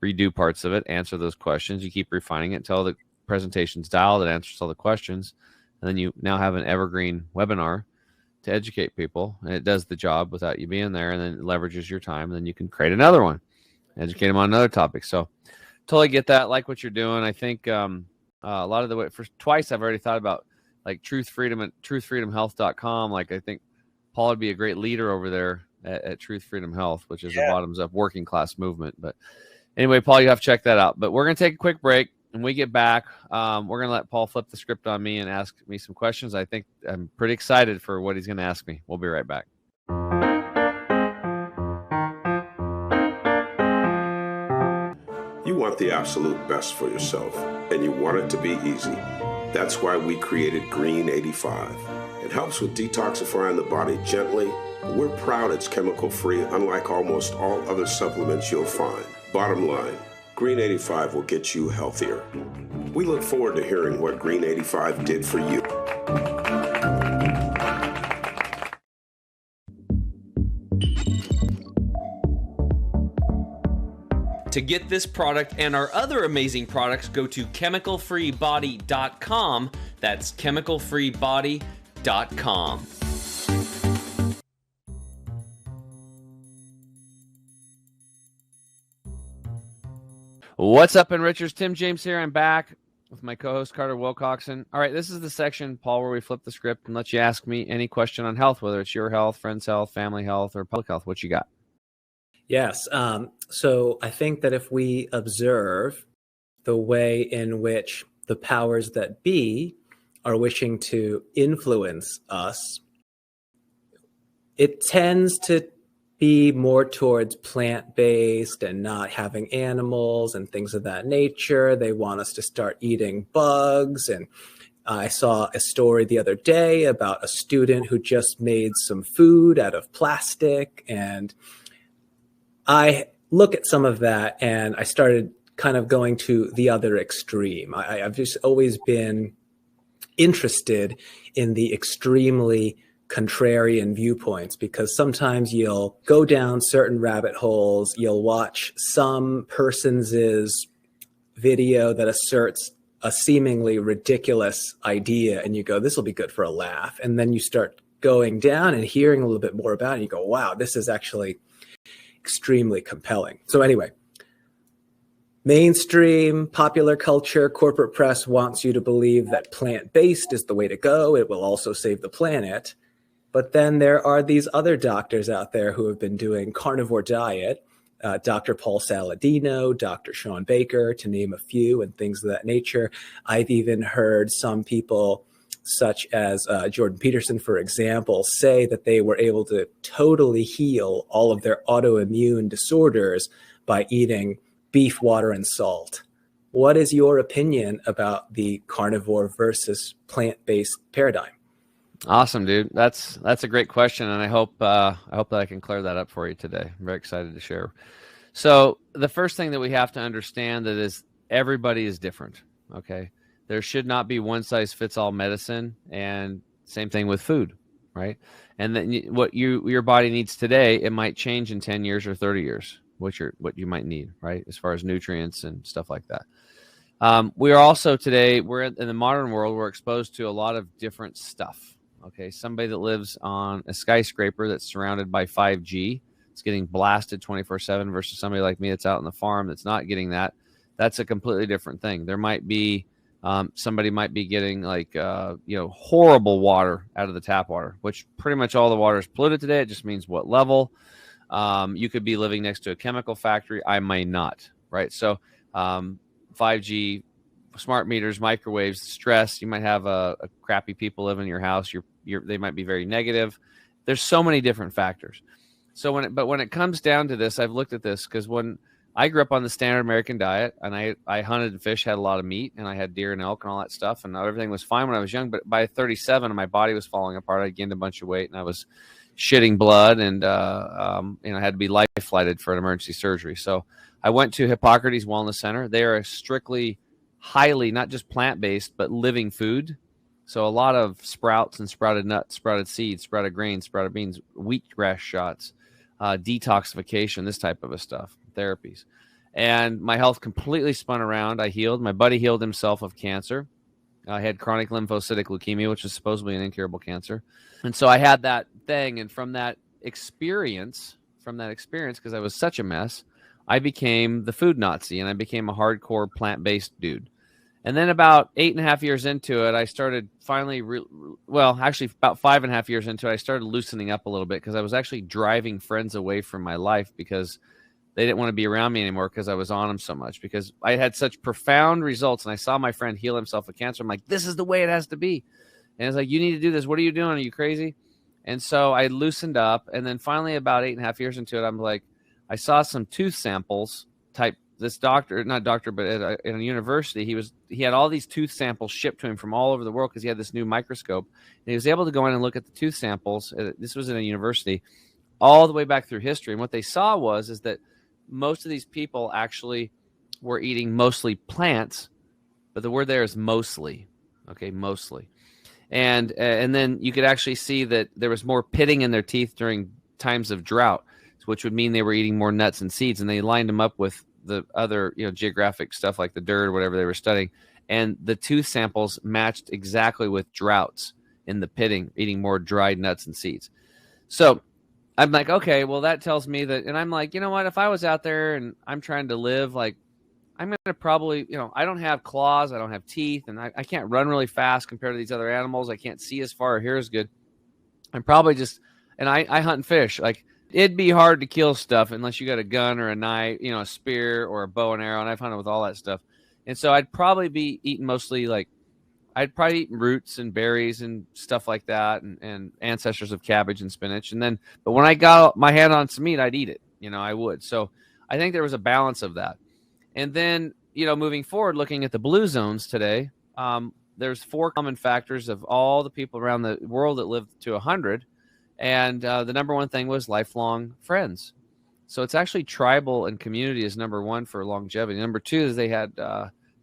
redo parts of it, answer those questions. You keep refining it until the presentation's dialed, it answers all the questions. And then you now have an evergreen webinar to educate people, and it does the job without you being there, and then it leverages your time, and then you can create another one, educate them on another topic. So totally get that. Like what you're doing. I think a lot of the way for twice I've already thought about like Truth Freedom at truthfreedomhealth.com. Like I think Paul would be a great leader over there at Truth Freedom Health, which is a bottoms up working class movement. But anyway, Paul, you have to check that out. But we're going to take a quick break. When we get back, we're going to let Paul flip the script on me and ask me some questions. I think I'm pretty excited for what he's going to ask me. We'll be right back. want the absolute best for yourself, and you want it to be easy. That's why we created Green 85. It helps with detoxifying the body gently. We're proud it's chemical-free, unlike almost all other supplements you'll find. Bottom line, Green 85 will get you healthier. We look forward to hearing what Green 85 did for you. To get this product and our other amazing products, go to chemicalfreebody.com. That's chemicalfreebody.com. What's up, Enrichers? Tim James here. I'm back with my co-host Carter Wilcoxon. All right, this is the section, Paul, where we flip the script and let you ask me any question on health, whether it's your health, friends' health, family health, or public health. What you got? Yes. So I think that if we observe the way in which the powers that be are wishing to influence us, it tends to be more towards plant-based and not having animals and things of that nature. They want us to start eating bugs. And I saw a story the other day about a student who just made some food out of plastic, and I look at some of that and I started kind of going to the other extreme. I've just always been interested in the extremely contrarian viewpoints, because sometimes you'll go down certain rabbit holes, you'll watch some person's video that asserts a seemingly ridiculous idea and you go, this will be good for a laugh. And then you start going down and hearing a little bit more about it and you go, wow, this is actually extremely compelling. So anyway, mainstream popular culture, corporate press wants you to believe that plant-based is the way to go. It will also save the planet. But then there are these other doctors out there who have been doing carnivore diet, Dr. Paul Saladino, Dr. Sean Baker, to name a few, and things of that nature. I've even heard some people such as Jordan Peterson, for example, say that they were able to totally heal all of their autoimmune disorders by eating beef, water, and salt. What is your opinion about the carnivore versus plant-based paradigm? Awesome, dude. That's a great question, and I hope that I can clear that up for you today. I'm very excited to share. So the first thing that we have to understand that is everybody is different. Okay. There should not be one size fits all medicine, and same thing with food, right? And then what your body needs today, it might change in 10 years or 30 years, what you might need, right? As far as nutrients and stuff like that. We are also today, we're in the modern world, we're exposed to a lot of different stuff. Okay. Somebody that lives on a skyscraper that's surrounded by 5G, it's getting blasted 24/7 versus somebody like me that's out on the farm that's not getting that. That's a completely different thing. There might be somebody might be getting horrible water out of the tap water, which pretty much all the water is polluted today. It just means what level. You could be living next to a chemical factory. I may not, right? So 5G, smart meters, microwaves, stress. You might have a crappy people living in your house. They might be very negative. There's so many different factors. So when it comes down to this, I've looked at this because when I grew up on the standard American diet, and I hunted and fished, had a lot of meat, and I had deer and elk and all that stuff, and everything was fine when I was young. But by 37, my body was falling apart. I gained a bunch of weight, and I was shitting blood, and I had to be life flighted for an emergency surgery. So I went to Hippocrates Wellness Center. They are a strictly, highly, not just plant-based, but living food. So a lot of sprouts and sprouted nuts, sprouted seeds, sprouted grains, sprouted beans, wheatgrass shots, detoxification, this type of a stuff. Therapies. And my health completely spun around. I healed. My buddy healed himself of cancer. I had chronic lymphocytic leukemia, which is supposedly an incurable cancer. And so I had that thing. And from that experience, because I was such a mess, I became the food Nazi, and I became a hardcore plant-based dude. And then about 8.5 years into it, I started finally, about 5.5 years into it, I started loosening up a little bit because I was actually driving friends away from my life because they didn't want to be around me anymore because I was on them so much, because I had such profound results. And I saw my friend heal himself of cancer. I'm like, this is the way it has to be. And it's like, you need to do this. What are you doing? Are you crazy? And so I loosened up. And then finally, about 8.5 years into it, I'm like, I saw some tooth samples type this doctor, not doctor, but in a university, he had all these tooth samples shipped to him from all over the world because he had this new microscope. And he was able to go in and look at the tooth samples. This was in a university, all the way back through history. And what they saw is that most of these people actually were eating mostly plants, but the word there is mostly. Okay, mostly. And then you could actually see that there was more pitting in their teeth during times of drought, which would mean they were eating more nuts and seeds. And they lined them up with the other, geographic stuff like the dirt or whatever they were studying. And the tooth samples matched exactly with droughts in the pitting, eating more dried nuts and seeds. So I'm like, okay, well, that tells me that. And I'm like, you know what? If I was out there and I'm trying to live, like, I'm going to probably, I don't have claws, I don't have teeth, and I can't run really fast compared to these other animals. I can't see as far or hear as good. I'm probably just, and I hunt and fish. Like, it'd be hard to kill stuff unless you got a gun or a knife, a spear or a bow and arrow. And I've hunted with all that stuff. And so I'd probably be eating mostly I'd probably eat roots and berries and stuff like that, and ancestors of cabbage and spinach. But when I got my hand on some meat, I'd eat it. I would. So I think there was a balance of that. And then, moving forward, looking at the blue zones today, there's 4 common factors of all the people around the world that lived to 100. And the number one thing was lifelong friends. So it's actually tribal and community is number 1 for longevity. Number 2 is they had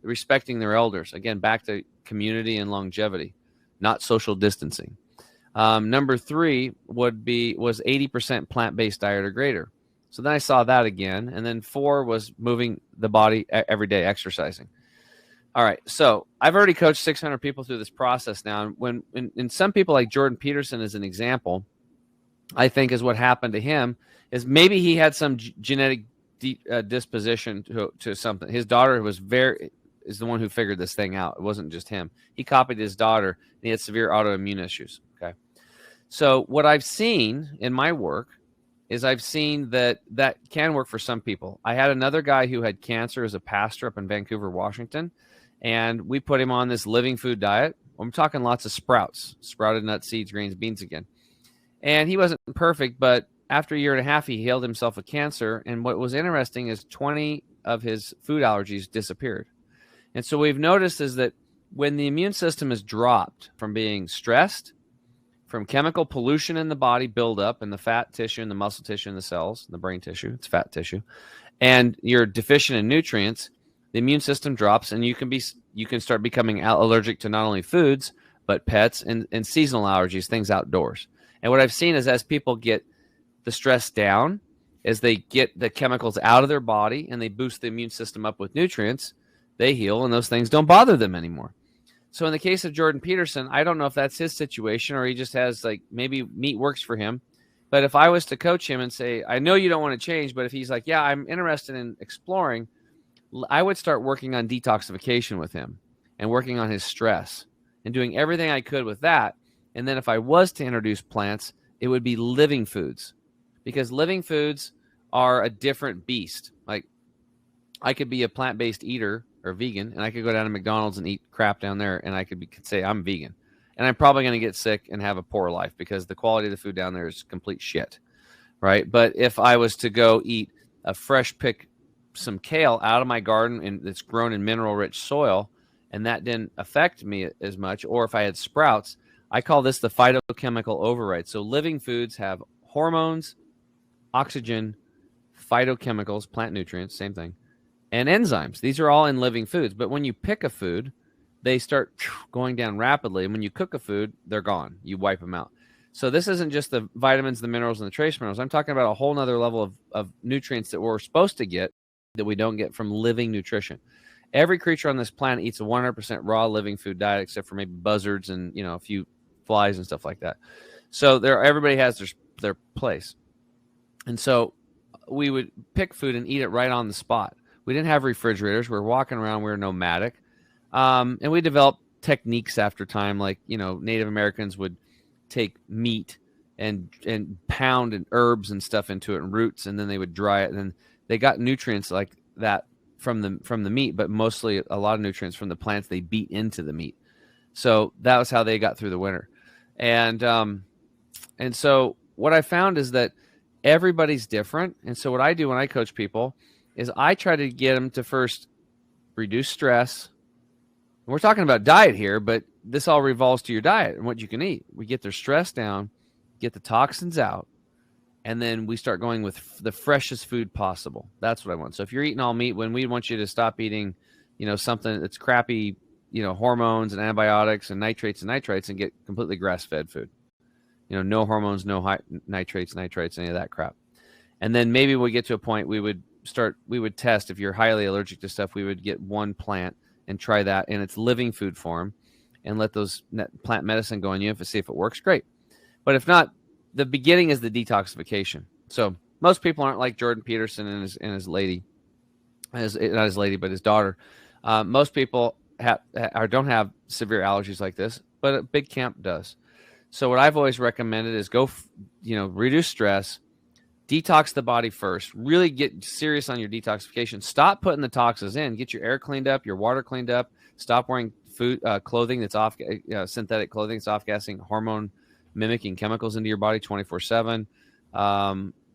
respecting their elders. Again, back to community and longevity, not social distancing. Number 3 was 80% plant-based diet or greater. So then I saw that again. And then 4 was moving the body every day, exercising. All right. So I've already coached 600 people through this process now. And some people like Jordan Peterson is an example, I think is what happened to him is maybe he had some genetic disposition to something. His daughter is the one who figured this thing out. It wasn't just him. He copied his daughter and he had severe autoimmune issues. Okay. So what I've seen in my work is I've seen that can work for some people. I had another guy who had cancer as a pastor up in Vancouver, Washington, and we put him on this living food diet. I'm talking lots of sprouts, sprouted nuts, seeds, grains, beans again. And he wasn't perfect, but after a year and a half, he healed himself of cancer. And what was interesting is 20 of his food allergies disappeared. And so we've noticed is that when the immune system is dropped from being stressed, from chemical pollution in the body buildup in the fat tissue and the muscle tissue and the cells, the brain tissue, it's fat tissue, and you're deficient in nutrients, the immune system drops and you can start becoming allergic to not only foods, but pets and seasonal allergies, things outdoors. And what I've seen is as people get the stress down, as they get the chemicals out of their body and they boost the immune system up with nutrients, they heal and those things don't bother them anymore. So in the case of Jordan Peterson, I don't know if that's his situation or he just has maybe meat works for him. But if I was to coach him and say, I know you don't want to change, but if he's like, yeah, I'm interested in exploring, I would start working on detoxification with him and working on his stress and doing everything I could with that. And then if I was to introduce plants, it would be living foods because living foods are a different beast. Like I could be a plant-based eater or vegan, and I could go down to McDonald's and eat crap down there, and I could say I'm vegan. And I'm probably going to get sick and have a poor life because the quality of the food down there is complete shit, right? But if I was to go eat a fresh pick, some kale out of my garden and it's grown in mineral-rich soil, and that didn't affect me as much, or if I had sprouts, I call this the phytochemical override. So living foods have hormones, oxygen, phytochemicals, plant nutrients, same thing, and enzymes. These are all in living foods. But when you pick a food, they start going down rapidly. And when you cook a food, they're gone. You wipe them out. So this isn't just the vitamins, the minerals, and the trace minerals. I'm talking about a whole nother level of nutrients that we're supposed to get that we don't get from living nutrition. Every creature on this planet eats a 100% raw living food diet, except for maybe buzzards and a few flies and stuff like that. So everybody has their place. And so we would pick food and eat it right on the spot. We didn't have refrigerators. We were walking around. We were nomadic. And we developed techniques after time. Like, Native Americans would take meat and pound and herbs and stuff into it and roots, and then they would dry it. And then they got nutrients like that from the meat, but mostly a lot of nutrients from the plants they beat into the meat. So that was how they got through the winter. And so what I found is that everybody's different. And so what I do when I coach people is I try to get them to first reduce stress. We're talking about diet here, but this all revolves to your diet and what you can eat. We get their stress down, get the toxins out, and then we start going with the freshest food possible. That's what I want. So if you're eating all meat, when we want you to stop eating, something that's crappy, hormones and antibiotics and nitrates and get completely grass-fed food. No hormones, no nitrates, any of that crap. And then maybe we get to a point we would test, if you're highly allergic to stuff, we would get one plant and try that in its living food form and let those plant medicine go in you to see if it works. Great. But if not, the beginning is the detoxification. So most people aren't like Jordan Peterson and his lady, not his lady, but his daughter. Most people don't have severe allergies like this, but a big camp does. So what I've always recommended is go, reduce stress, detox the body first, really get serious on your detoxification. Stop putting the toxins in, get your air cleaned up, your water cleaned up, stop wearing clothing that's off, synthetic clothing that's off-gassing hormone mimicking chemicals into your body 24/7.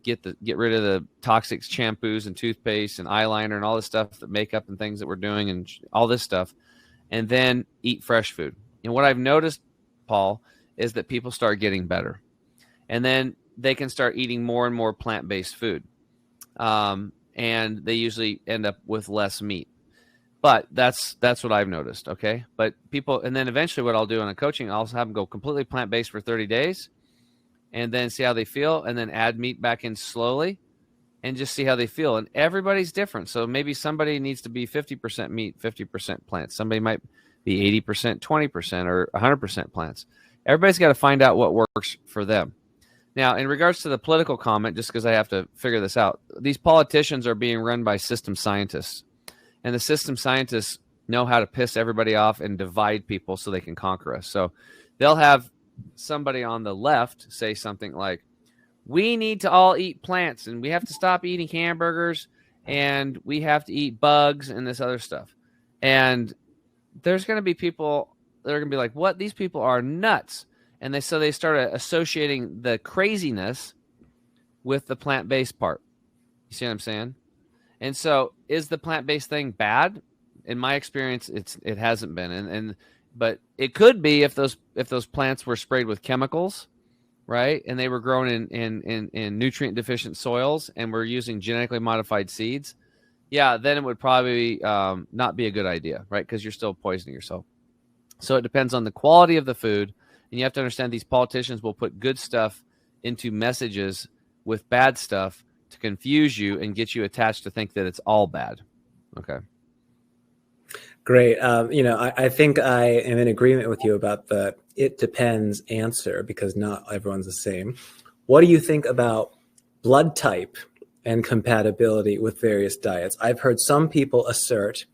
Get rid of the toxic shampoos and toothpaste and eyeliner and all this stuff, that makeup and things that we're doing and all this stuff, and then eat fresh food. And what I've noticed, Paul, is that people start getting better, and then they can start eating more and more plant-based food, and they usually end up with less meat. But that's what I've noticed. Okay, but people, and then eventually, what I'll do in a coaching, I'll have them go completely plant-based for 30 days. And then see how they feel, and then add meat back in slowly and just see how they feel. And everybody's different. So maybe somebody needs to be 50% meat, 50% plants. Somebody might be 80%, 20%, or 100% plants. Everybody's got to find out what works for them. Now, in regards to the political comment, just because I have to figure this out, these politicians are being run by system scientists. And the system scientists know how to piss everybody off and divide people so they can conquer us. So they'll have somebody on the left say something like, we need to all eat plants and we have to stop eating hamburgers and we have to eat bugs and this other stuff. And there's going to be people that are going to be like, what? These people are nuts. And they start associating the craziness with the plant-based part. You see what I'm saying? And so is the plant-based thing bad? In my experience, it hasn't been. But it could be if those plants were sprayed with chemicals, right? And they were grown in nutrient deficient soils and we're using genetically modified seeds. Yeah, then it would probably not be a good idea, right? Because you're still poisoning yourself. So it depends on the quality of the food. And you have to understand these politicians will put good stuff into messages with bad stuff to confuse you and get you attached to think that it's all bad. Okay. Great. I think I am in agreement with you about the it depends answer because not everyone's the same. What do you think about blood type and compatibility with various diets? I've heard some people assert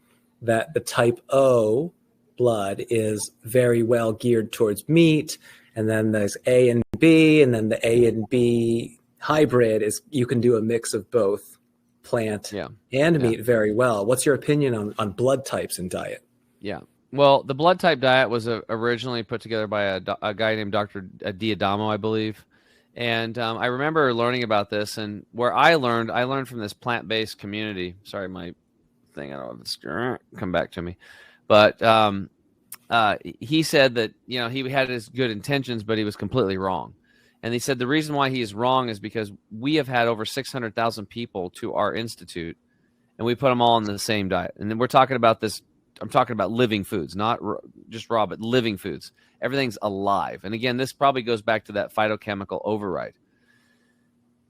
that the type O blood is very well geared towards meat, and then there's A and B, and then the A and B hybrid is you can do a mix of both plant and meat very well. What's your opinion on blood types in diet? Yeah. Well, the blood type diet was originally put together by a guy named Dr. D'Adamo, I believe. And I remember learning about this, and where I learned from this plant-based community. Sorry, my thing, I don't know if it's going to come back to me. But he said that, he had his good intentions, but he was completely wrong. And he said the reason why he is wrong is because we have had over 600,000 people to our institute, and we put them all on the same diet. And then we're talking about this. I'm talking about living foods, not just raw, but living foods. Everything's alive. And again, this probably goes back to that phytochemical override.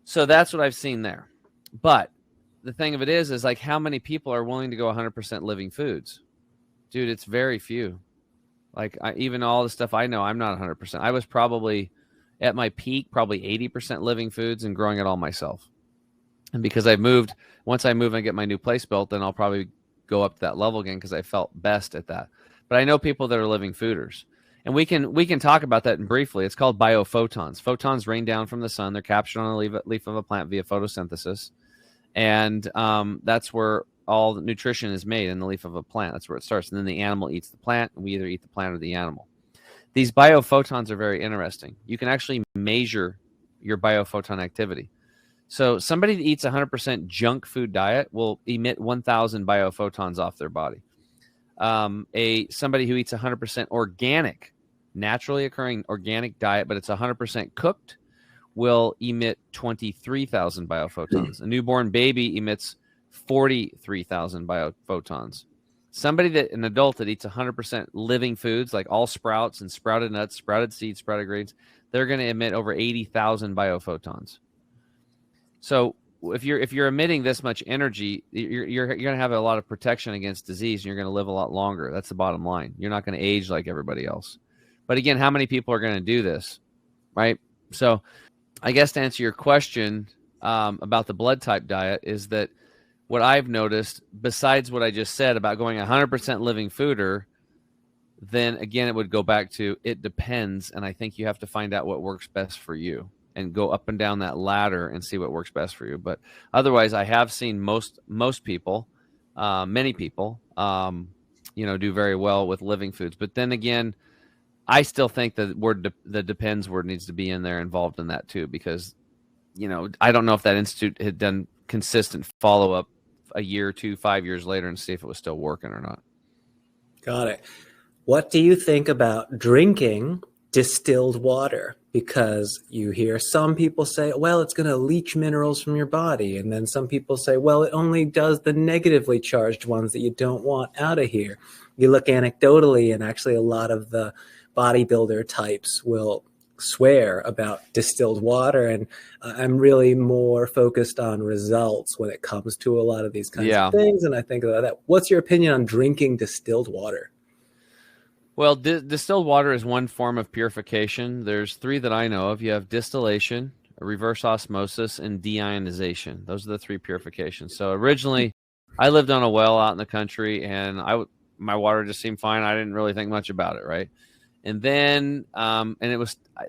So that's what I've seen there. But the thing of it is like how many people are willing to go 100% living foods? Dude, it's very few. Like even all the stuff I know, I'm not 100%. I was probably at my peak, probably 80% living foods and growing it all myself. And because once I move and get my new place built, then I'll probably go up to that level again because I felt best at that. But I know people that are living fooders. And we can talk about that briefly. It's called biophotons. Photons rain down from the sun. They're captured on a leaf of a plant via photosynthesis. And that's where all the nutrition is made, in the leaf of a plant. That's where it starts. And then the animal eats the plant, and we either eat the plant or the animal. These biophotons are very interesting. You can actually measure your biophoton activity. So somebody that eats 100% junk food diet will emit 1,000 biophotons off their body. Somebody who eats 100% organic, naturally occurring organic diet, but it's 100% cooked, will emit 23,000 biophotons. A newborn baby emits 43,000 biophotons. An adult that eats 100% living foods, like all sprouts and sprouted nuts, sprouted seeds, sprouted grains, they're going to emit over 80,000 biophotons. So if you're emitting this much energy, you're going to have a lot of protection against disease, and you're going to live a lot longer. That's the bottom line. You're not going to age like everybody else. But again, how many people are going to do this, right? So I guess to answer your question about the blood type diet is that what I've noticed, besides what I just said about going 100% living fooder, then again, it would go back to it depends. And I think you have to find out what works best for you and go up and down that ladder and see what works best for you. But otherwise, I have seen most people, many people, do very well with living foods. But then again, I still think that the depends word needs to be in there, involved in that too, because, I don't know if that institute had done consistent follow-up a year or 2, 5 years later and see if it was still working or not. Got it. What do you think about drinking distilled water? Because you hear some people say, well, it's going to leach minerals from your body. And then some people say, well, it only does the negatively charged ones that you don't want out of here. You look anecdotally, and actually a lot of the bodybuilder types will swear about distilled water. And I'm really more focused on results when it comes to a lot of these kinds of things. And I think about that. What's your opinion on drinking distilled water? Well, distilled water is one form of purification. There's 3 that I know of. You have distillation, reverse osmosis, and deionization. Those are the 3 purifications. So originally, I lived on a well out in the country, and my water just seemed fine. I didn't really think much about it, right? And then,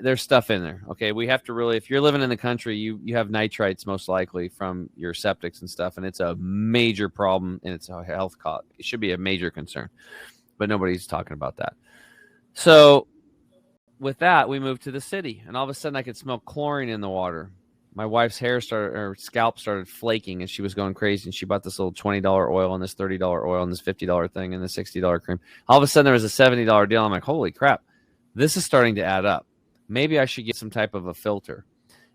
there's stuff in there. Okay, we have to really, if you're living in the country, you have nitrites most likely from your septics and stuff, and it's a major problem, and it's a health cost. It should be a major concern, but nobody's talking about that. So with that, we moved to the city, and all of a sudden I could smell chlorine in the water. My wife's scalp started flaking, and she was going crazy, and she bought this little $20 oil and this $30 oil and this $50 thing and this $60 cream. All of a sudden there was a $70 deal. I'm like, holy crap, this is starting to add up. Maybe I should get some type of a filter.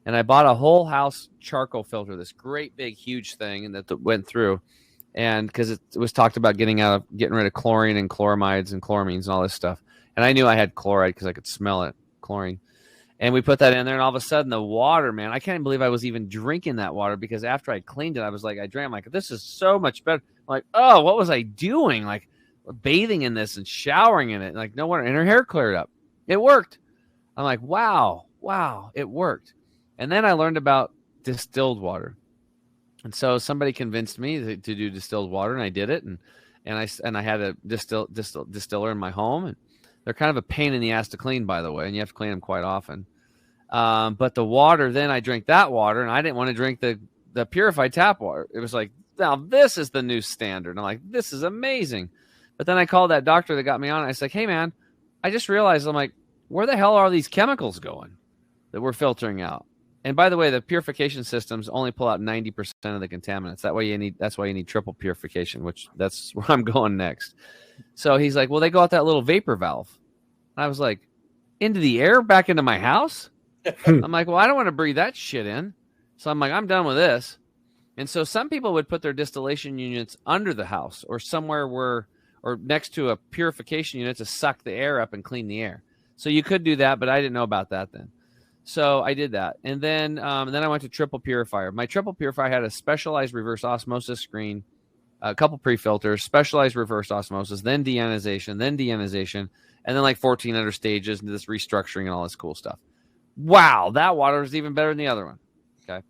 And I bought a whole house charcoal filter, this great big huge thing, and that went through. And because it was talked about getting rid of chlorine and chloramides and chloramines and all this stuff. And I knew I had chloride because I could smell it, chlorine. And we put that in there, and all of a sudden the water, man, I can't believe I was even drinking that water, because after I cleaned it, I drank, I'm like, this is so much better. I'm like, oh, what was I doing? Like bathing in this and showering in it. Like no wonder. And her hair cleared up. It worked. I'm like, wow, it worked. And then I learned about distilled water. And so somebody convinced me to do distilled water, and I did it. And I had a distiller in my home, and they're kind of a pain in the ass to clean, by the way, and you have to clean them quite often. But the water, then I drank that water, and I didn't want to drink the purified tap water. It was like, now this is the new standard. And I'm like, this is amazing. But then I called that doctor that got me on it. I was like, hey, man, I just realized, I'm like, where the hell are these chemicals going that we're filtering out? And by the way, the purification systems only pull out 90% of the contaminants. That's why you need triple purification, that's where I'm going next. So he's like, well, they go out that little vapor valve. And I was like, into the air, back into my house? I'm like, well, I don't want to breathe that shit in. So I'm like, I'm done with this. And so some people would put their distillation units under the house or somewhere or next to a purification unit to suck the air up and clean the air. So you could do that, but I didn't know about that then. So I did that. And then I went to triple purifier. My triple purifier had a specialized reverse osmosis screen, a couple pre-filters, specialized reverse osmosis, then deionization, and then like 14 other stages into this restructuring and all this cool stuff. Wow, that water is even better than the other one. Okay.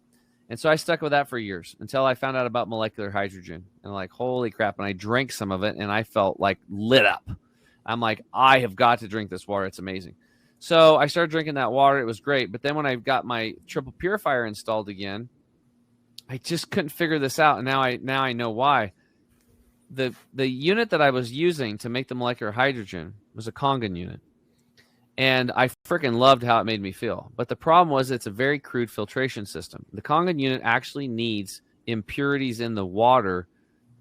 And so I stuck with that for years until I found out about molecular hydrogen. And like, holy crap. And I drank some of it, and I felt like lit up. I'm like, I have got to drink this water. It's amazing. So I started drinking that water. It was great. But then when I got my triple purifier installed again, I just couldn't figure this out. And now I know why. The unit that I was using to make the molecular hydrogen was a Kangen unit. And I freaking loved how it made me feel. But the problem was it's a very crude filtration system. The Kangen unit actually needs impurities in the water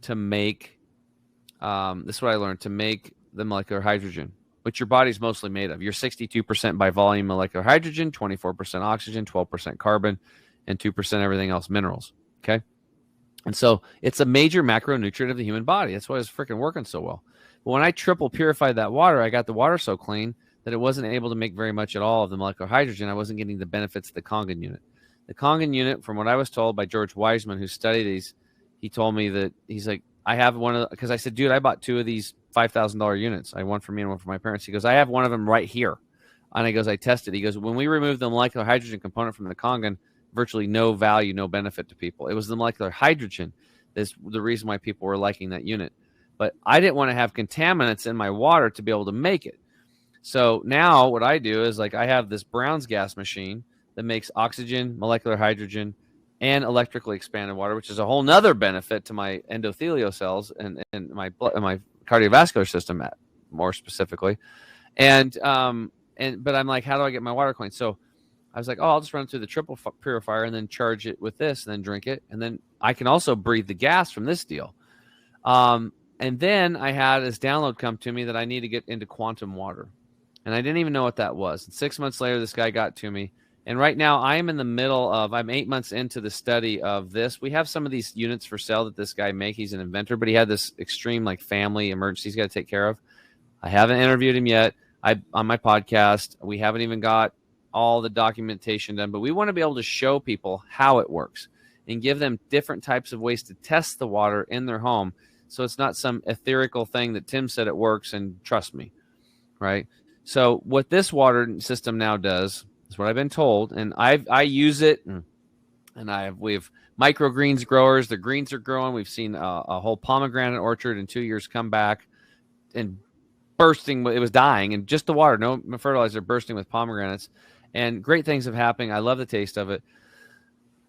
to make, this is what I learned, to make the molecular hydrogen, which your body's mostly made of. You're 62% by volume molecular hydrogen, 24% oxygen, 12% carbon, and 2% everything else minerals. Okay. And so it's a major macronutrient of the human body. That's why it's freaking working so well. But when I triple purified that water, I got the water so clean that it wasn't able to make very much at all of the molecular hydrogen. I wasn't getting the benefits of the Kangen unit. The Kangen unit, from what I was told by George Wiseman, who studied these, he told me that he's like, I have one of, because I said, dude, I bought 2 of these $5,000 units. I one for me and one for my parents. He goes, I have one of them right here. And he goes, I tested. He goes, when we removed the molecular hydrogen component from the Kangen, virtually no value, no benefit to people. It was the molecular hydrogen that's the reason why people were liking that unit. But I didn't want to have contaminants in my water to be able to make it. So now what I do is, like, I have this Brown's gas machine that makes oxygen, molecular hydrogen, and electrically expanded water, which is a whole nother benefit to my endothelial cells and my cardiovascular system, more specifically. But I'm like, how do I get my water clean? So I was like, oh, I'll just run it through the triple purifier and then charge it with this and then drink it. And then I can also breathe the gas from this deal. And then I had this download come to me that I need to get into quantum water. And I didn't even know what that was. And 6 months later, this guy got to me. And right now I am in the middle of, I'm 8 months into the study of this. We have some of these units for sale that this guy make. He's an inventor, but he had this extreme, like, family emergency he's got to take care of. I haven't interviewed him yet. On my podcast, we haven't even got all the documentation done, but we want to be able to show people how it works and give them different types of ways to test the water in their home. So it's not some ethereal thing that Tim said it works and trust me, right? So what this water system now does is what I've been told, and I use it, and we have microgreens growers. The greens are growing. We've seen a whole pomegranate orchard in 2 years come back and bursting. It was dying, and just the water, no fertilizer, bursting with pomegranates, and great things have happened. I love the taste of it.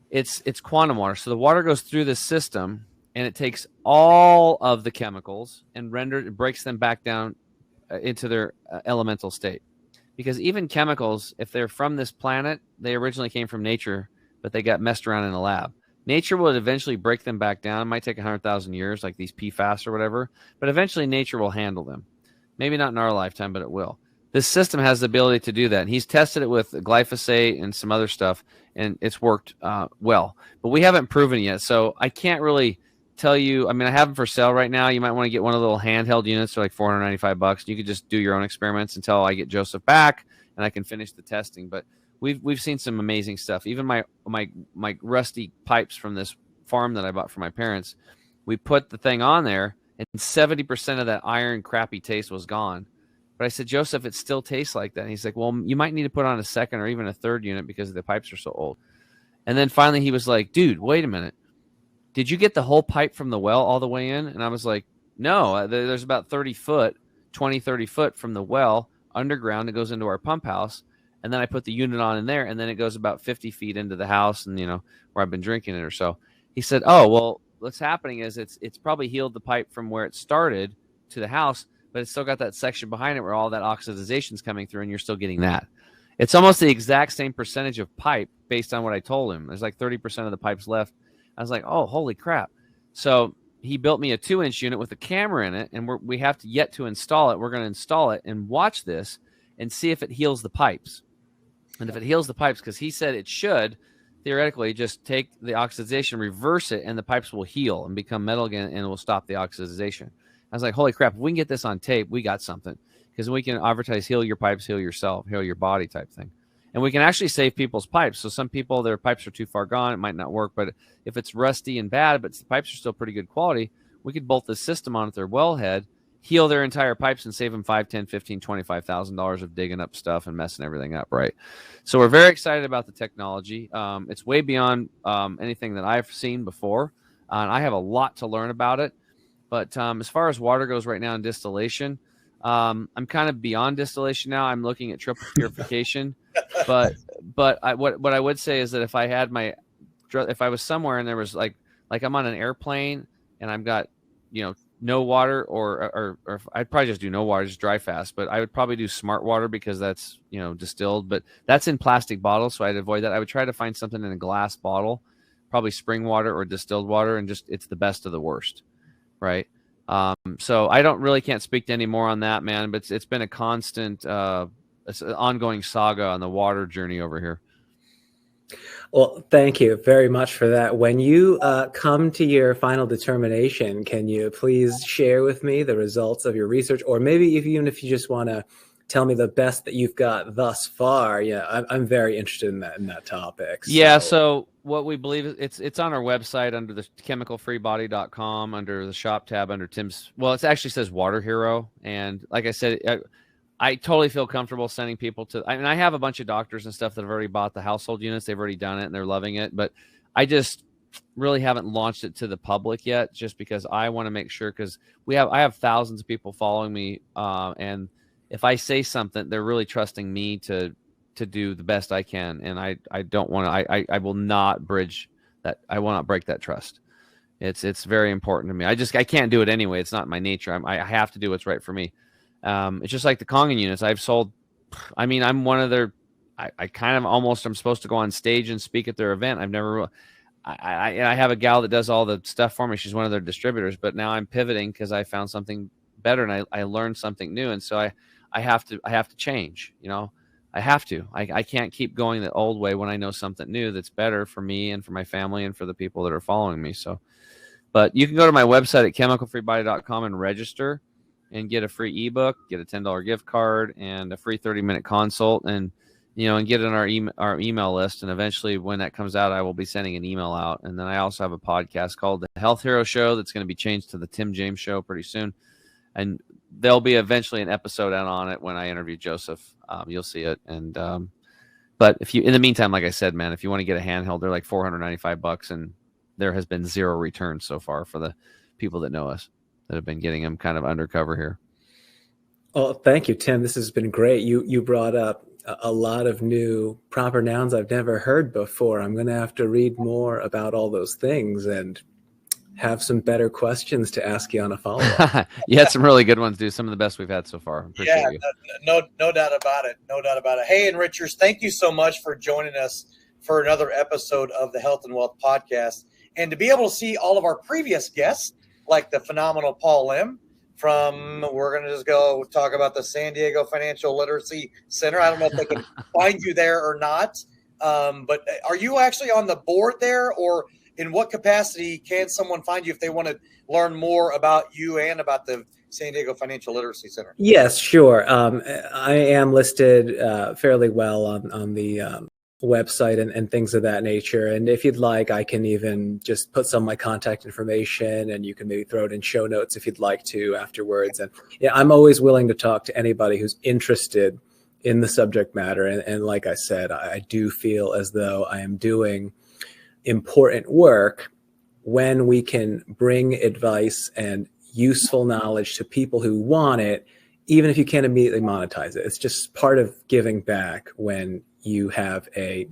It's quantum water. So the water goes through this system, and it takes all of the chemicals and breaks them back down into their elemental state. Because even chemicals, if they're from this planet, they originally came from nature, but they got messed around in a lab. Nature will eventually break them back down. It might take 100,000 years, like these PFAS or whatever, but eventually nature will handle them. Maybe not in our lifetime, but it will. This system has the ability to do that. And he's tested it with glyphosate and some other stuff, and it's worked well. But we haven't proven it yet, so I can't really tell you. I mean, I have them for sale right now. You might want to get one of the little handheld units for like $495. You could just do your own experiments until I get Joseph back and I can finish the testing. But we've seen some amazing stuff. Even my rusty pipes from this farm that I bought for my parents, we put the thing on there, and 70% of that iron crappy taste was gone. But I said, Joseph, it still tastes like that. And he's like, well, you might need to put on a second or even a third unit because the pipes are so old. And then finally he was like, dude, wait a minute. Did you get the whole pipe from the well all the way in? And I was like, no, there's about 30 foot from the well underground that goes into our pump house. And then I put the unit on in there, and then it goes about 50 feet into the house and, where I've been drinking it or so. He said, oh, well, what's happening is it's probably healed the pipe from where it started to the house, but it's still got that section behind it where all that oxidization is coming through, and you're still getting that. It's almost the exact same percentage of pipe based on what I told him. There's like 30% of the pipes left. I was like, oh, holy crap. So he built me a 2-inch unit with a camera in it, and we have yet to install it. We're going to install it and watch this and see if it heals the pipes. And if it heals the pipes, because he said it should, theoretically, just take the oxidization, reverse it, and the pipes will heal and become metal again, and it will stop the oxidization. I was like, holy crap, if we can get this on tape, we got something. Because we can advertise, heal your pipes, heal yourself, heal your body type thing. And we can actually save people's pipes. So some people, their pipes are too far gone. It might not work. But if it's rusty and bad, but the pipes are still pretty good quality, we could bolt this system on at their wellhead, heal their entire pipes, and save them $5,000, $10,000, $15,000, $25,000 of digging up stuff and messing everything up, right? So we're very excited about the technology. It's way beyond anything that I've seen before. And I have a lot to learn about it. But as far as water goes right now in distillation, I'm kind of beyond distillation now. I'm looking at triple purification. But what I would say is that if I was somewhere and there was like I'm on an airplane and I've got no water, or I'd probably just do no water, just dry fast. But I would probably do smart water because that's, distilled, but that's in plastic bottles, so I'd avoid that. I would try to find something in a glass bottle, probably spring water or distilled water, and just it's the best of the worst, right? So I can't speak to any more on that, man. But it's been a constant, it's an ongoing saga on the water journey over here. Well, thank you very much for that. When you come to your final determination, can you please share with me the results of your research, or maybe even if you just want to tell me the best that you've got thus far? Yeah, I'm very interested in that topic. So. Yeah. So what we believe is it's on our website under the chemicalfreebody.com under the shop tab under Tim's. Well, it actually says Water Hero, and like I said, I totally feel comfortable sending people to, I have a bunch of doctors and stuff that have already bought the household units. They've already done it and they're loving it, but I just really haven't launched it to the public yet, just because I want to make sure, because I have thousands of people following me. And if I say something, they're really trusting me to do the best I can. And I don't want to, I will not bridge that. I will not break that trust. It's very important to me. I can't do it anyway. It's not my nature. I have to do what's right for me. It's just like the Kangen units I've sold. I'm one of their, I kind of almost, I'm supposed to go on stage and speak at their event. I've never, I have a gal that does all the stuff for me. She's one of their distributors, but now I'm pivoting because I found something better and I learned something new. And so I have to change, I have to, I can't keep going the old way when I know something new that's better for me and for my family and for the people that are following me. So, but you can go to my website at chemicalfreebody.com and register and get a free ebook, get a $10 gift card, and a free 30-minute consult, and and get on our email list. And eventually, when that comes out, I will be sending an email out. And then I also have a podcast called The Health Hero Show that's going to be changed to the Tim James Show pretty soon. And there'll be eventually an episode out on it when I interview Joseph. You'll see it. And but if you, in the meantime, like I said, man, if you want to get a handheld, they're like $495, and there has been zero returns so far for the people that know us, that have been getting them kind of undercover here. Oh, thank you, Tim. This has been great. You brought up a lot of new proper nouns I've never heard before. I'm going to have to read more about all those things and have some better questions to ask you on a follow-up. You had some really good ones, dude. Some of the best we've had so far. Appreciate you. No doubt about it. No doubt about it. Hey, and Richards, thank you so much for joining us for another episode of the Health and Wealth Podcast. And to be able to see all of our previous guests, like the phenomenal Paul Lim we're going to just go talk about the San Diego Financial Literacy Center. I don't know if they can find you there or not. But are you actually on the board there, or in what capacity can someone find you if they want to learn more about you and about the San Diego Financial Literacy Center? Yes, sure. I am listed fairly well on the website and things of that nature. And if you'd like, I can even just put some of my contact information, and you can maybe throw it in show notes if you'd like to afterwards. And yeah, I'm always willing to talk to anybody who's interested in the subject matter. And like I said, I do feel as though I am doing important work when we can bring advice and useful knowledge to people who want it, even if you can't immediately monetize it. It's just part of giving back when you have a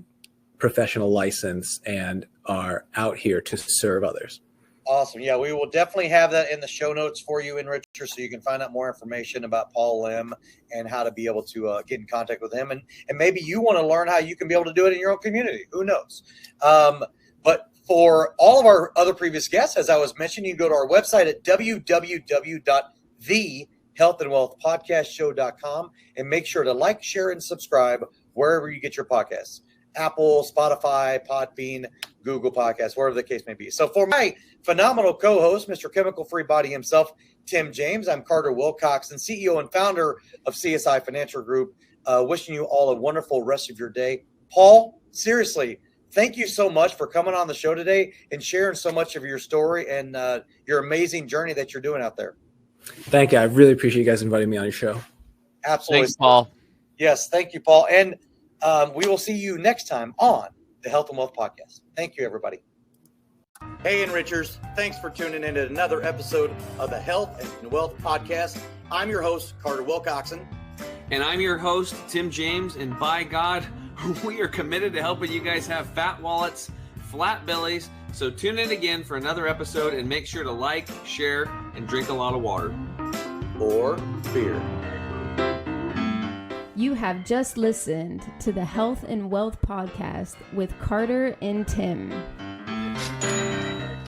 professional license and are out here to serve others. Awesome. Yeah, we will definitely have that in the show notes for you, Enricher, so you can find out more information about Paul Lim and how to be able to get in contact with him. And maybe you want to learn how you can be able to do it in your own community. Who knows? But for all of our other previous guests, as I was mentioning, you go to our website at www.thehealthandwealthpodcastshow.com and make sure to like, share, and subscribe wherever you get your podcasts. Apple, Spotify, Podbean, Google Podcasts, wherever the case may be. So for my phenomenal co-host, Mr. Chemical Free Body himself, Tim James, I'm Carter Wilcoxon, CEO and founder of CSI Financial Group, wishing you all a wonderful rest of your day. Paul, seriously, thank you so much for coming on the show today and sharing so much of your story and your amazing journey that you're doing out there. Thank you. I really appreciate you guys inviting me on your show. Absolutely. Thanks, Paul. Yes, thank you, Paul. And we will see you next time on the Health and Wealth Podcast. Thank you, everybody. Hey, Enrichers. Thanks for tuning in to another episode of the Health and Wealth Podcast. I'm your host, Carter Wilcoxon. And I'm your host, Tim James. And by God, we are committed to helping you guys have fat wallets, flat bellies, So tune in again for another episode, and make sure to like, share, and drink a lot of water. Or beer. You have just listened to the Health and Wealth Podcast with Carter and Tim.